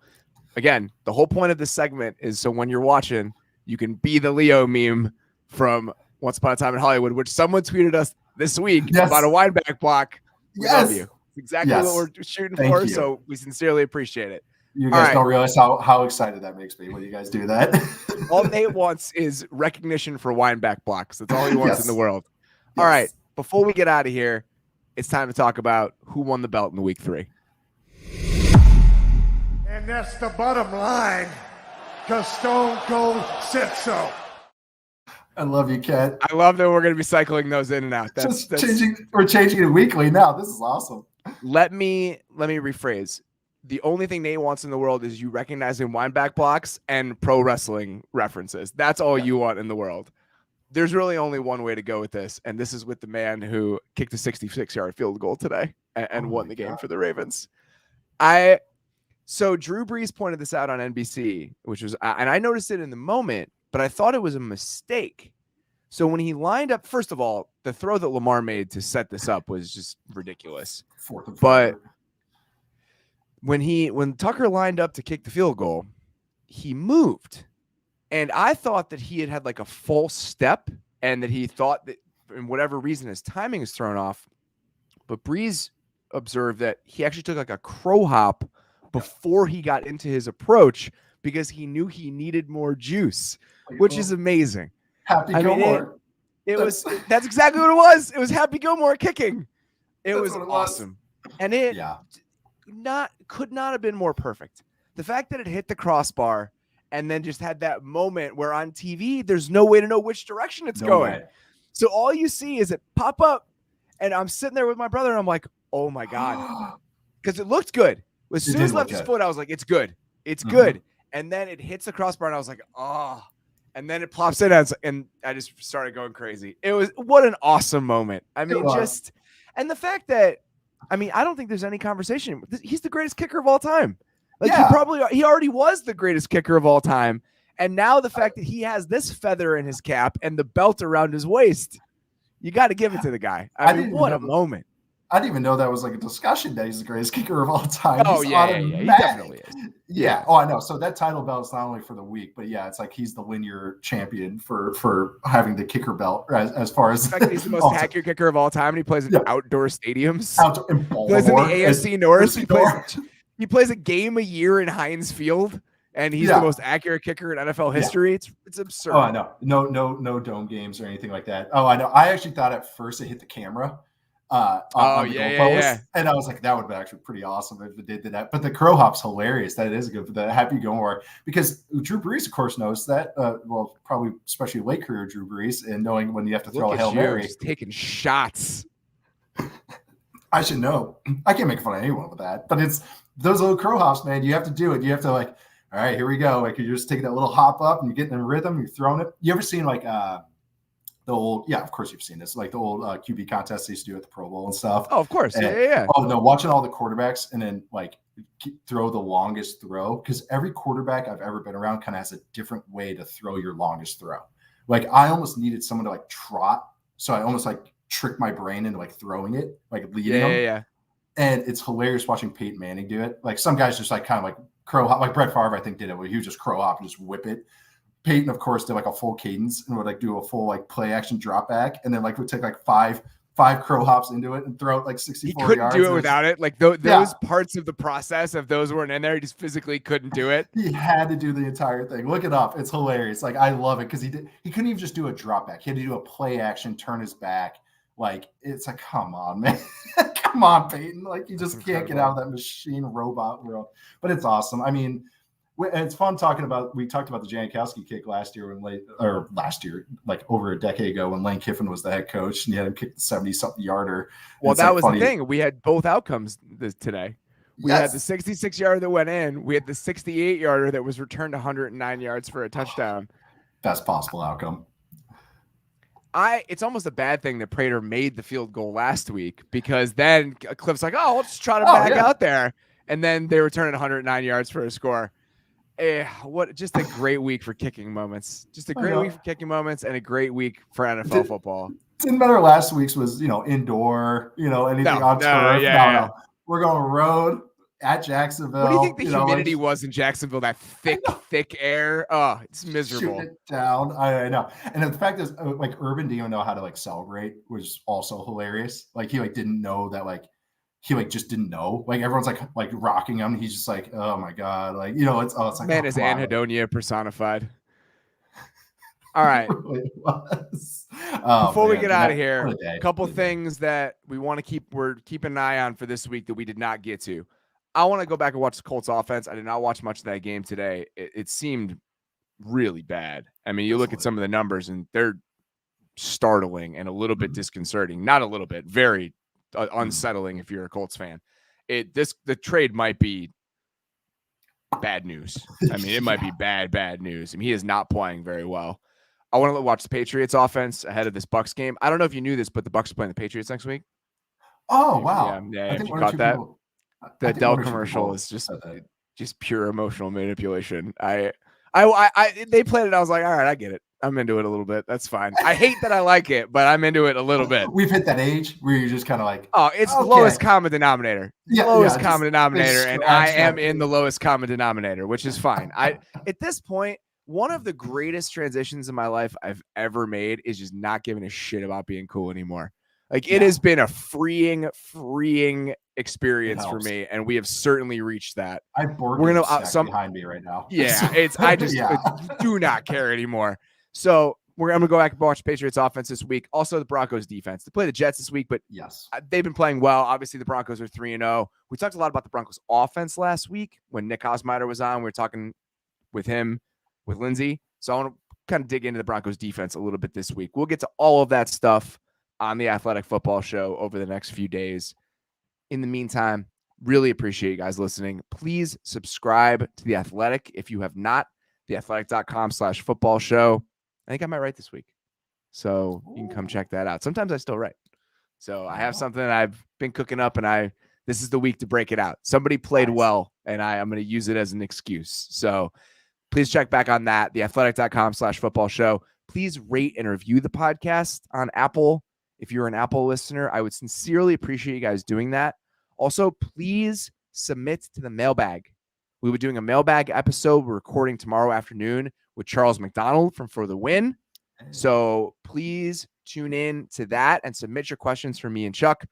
again, the whole point of this segment is so when you're watching, you can be the Leo meme from Once Upon a Time in Hollywood, which someone tweeted us this week about a wide back block. We love you. It's exactly what we're shooting for. So we sincerely appreciate it. You guys don't realize how excited that makes me when you guys do that. All Nate wants is recognition for wide back blocks. That's all he wants in the world. All right. Before we get out of here, it's time to talk about who won the belt in week 3. And that's the bottom line, because Stone Cold said so. I love you, Ken. I love that we're going to be cycling those in and out. That's changing. We're changing it weekly now. This is awesome. Let me rephrase. The only thing Nate wants in the world is you recognizing wind-back blocks and pro wrestling references. That's all you want in the world. There's really only one way to go with this, and this is with the man who kicked a 66-yard field goal today and won the game for the Ravens. So Drew Brees pointed this out on NBC, which was, and I noticed it in the moment, but I thought it was a mistake. So when he lined up, first of all, the throw that Lamar made to set this up was just ridiculous. But when Tucker lined up to kick the field goal, he moved. And I thought that he had like a false step and that he thought that for whatever reason his timing is thrown off. But Brees observed that he actually took like a crow hop before he got into his approach because he knew he needed more juice, which is amazing. Happy Gilmore. That's exactly what it was. It was Happy Gilmore kicking. It was awesome. And it could not have been more perfect. The fact that it hit the crossbar and then just had that moment where on TV, there's no way to know which direction it's going. Way. So all you see is it pop up, and I'm sitting there with my brother, and I'm like, oh my God. Because it looked good. As soon as it left his foot, I was like, it's good. It's good. And then it hits the crossbar, and I was like, oh. And then it plops in, and I just started going crazy. It was, what an awesome moment. I mean, and the fact that, I don't think there's any conversation. He's the greatest kicker of all time. Like he already was the greatest kicker of all time. And now the fact that he has this feather in his cap and the belt around his waist, you got to give it to the guy. I mean, what a moment. I didn't even know that was like a discussion that he's the greatest kicker of all time. Oh, He definitely is. Yeah. Oh, I know. So that title belt is not only for the week, but it's like he's the linear champion for having the kicker belt as far as. In fact, he's the most accurate kicker of all time, and he plays in outdoor stadiums. In he plays in the AFC North. He plays a game a year in Heinz Field, and he's the most accurate kicker in NFL history. It's absurd. Oh, I know. No dome games or anything like that. Oh, I know. I actually thought at first it hit the camera. On the goalpost. And I was like, that would be actually pretty awesome if it did that. But the crow hop's hilarious. That is good for the Happy Gilmore, because Drew Brees, of course, knows that. Probably especially late career Drew Brees, and knowing when you have to throw a Hail Mary. Just taking shots. I should know. I can't make fun of anyone with that. But it's those little crow hops, man. You have to do it. You have to like, all right, here we go. Like you're just taking that little hop up and you're getting in rhythm. You're throwing it. You ever seen like the old, of course you've seen this, like the old QB contests they used to do at the Pro Bowl and stuff. Oh, of course. Yeah. Oh, no, watching all the quarterbacks and then like throw the longest throw, because every quarterback I've ever been around kind of has a different way to throw your longest throw. Like I almost needed someone to like trot. So I almost like trick my brain into like throwing it, like leading them. Yeah. And it's hilarious watching Peyton Manning do it. Like some guys just like kind of like crow hop, like Brett Favre, I think did it where he would just crow hop and just whip it. Peyton, of course, did like a full cadence and would like do a full like play action drop back, and then like would take like five crow hops into it and throw it like 64 yards. He couldn't do it without it. Like those parts of the process, if those weren't in there, he just physically couldn't do it. He had to do the entire thing. Look it up. It's hilarious. Like I love it because he couldn't even just do a drop back. He had to do a play action, turn his back. Like it's like, come on, man. Come on, Peyton. Like you just can't get out of that machine robot world. But it's awesome. I mean, it's fun talking about. We talked about the Janikowski kick last year like over a decade ago when Lane Kiffin was the head coach and he had him kick the 70-something yarder. Well, that was funny. The thing. We had both outcomes today. We had the 66-yarder that went in. We had the 68-yarder that was returned 109 yards for a touchdown. Best possible outcome. It's almost a bad thing that Prater made the field goal last week, because then Cliff's like, oh, let's try to back out there. And then they returned 109 yards for a score. Just a great week for kicking moments. Just a great week for kicking moments and a great week for NFL football. Didn't matter last week's was, indoor, anything on turf. No. We're going road at Jacksonville. What do you think the humidity was in Jacksonville? That thick air. Oh, it's miserable. Shoot it down. I know. And the fact is, like, Urban didn't even know how to like celebrate, was also hilarious. Like he didn't know that he just didn't know. Like everyone's like rocking him. He's just like, oh my God. Like, it's like, man, is anhedonia personified. All right. It really was. Before we get out of here, a couple things that we're keeping an eye on for this week that we did not get to. I want to go back and watch the Colts offense. I did not watch much of that game today. It seemed really bad. I mean, you look at some of the numbers and they're startling and a little bit disconcerting. Not a little bit, very unsettling if you're a Colts fan. The trade might be bad news. I mean, it might be bad news. I mean, he is not playing very well. I want to watch the Patriots offense ahead of this Bucs game. I don't know if you knew this, but the Bucs are playing the Patriots next week. Oh, wow. Yeah. If you caught that, the Dell commercial is just pure emotional manipulation. They played it. I was like, all right, I get it. I'm into it a little bit. That's fine. I hate that I like it, but I'm into it a little bit. We've hit that age where you're just kind of like, oh, it's the lowest common denominator. Lowest common denominator, and I am in the lowest common denominator, which is fine. At this point, one of the greatest transitions in my life I've ever made is just not giving a shit about being cool anymore. Like it has been a freeing experience for me, and we have certainly reached that. We're gonna behind me right now. Yeah, I just do not care anymore. So I'm gonna go back and watch Patriots offense this week. Also, the Broncos defense. They play the Jets this week, but yes, they've been playing well. Obviously, the Broncos are 3-0. We talked a lot about the Broncos offense last week when Nick Osmeider was on. We were talking with him, with Lindsay. So I want to kind of dig into the Broncos defense a little bit this week. We'll get to all of that stuff on the Athletic Football Show over the next few days. In the meantime, really appreciate you guys listening. Please subscribe to The Athletic if you have not. theathletic.com/football show. I think I might write this week. So you can come check that out. Sometimes I still write. So I have something that I've been cooking up, and this is the week to break it out. Somebody played well, and I'm going to use it as an excuse. So please check back on that, theathletic.com/football show. Please rate and review the podcast on Apple. If you're an Apple listener, I would sincerely appreciate you guys doing that. Also, please submit to the mailbag. We'll be doing a mailbag episode. We're recording tomorrow afternoon with Charles McDonald from For the Win. So please tune in to that and submit your questions for me and Chuck.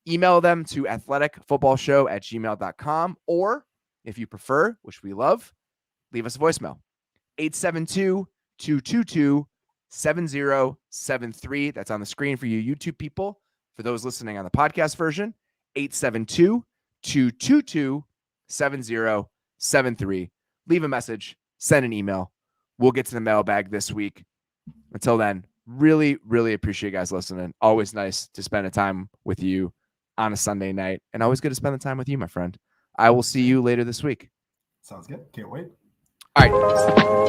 Email them to athleticfootballshow@gmail.com. Or if you prefer, which we love, leave us a voicemail. 872-222-7073. That's on the screen for you YouTube people. For those listening on the podcast version, 872-222-7073. Leave a message, send an email. We'll get to the mailbag this week. Until then, really, really appreciate you guys listening. Always nice to spend a time with you on a Sunday night, and always good to spend the time with you, my friend. I will see you later this week. Sounds good. Can't wait. All right.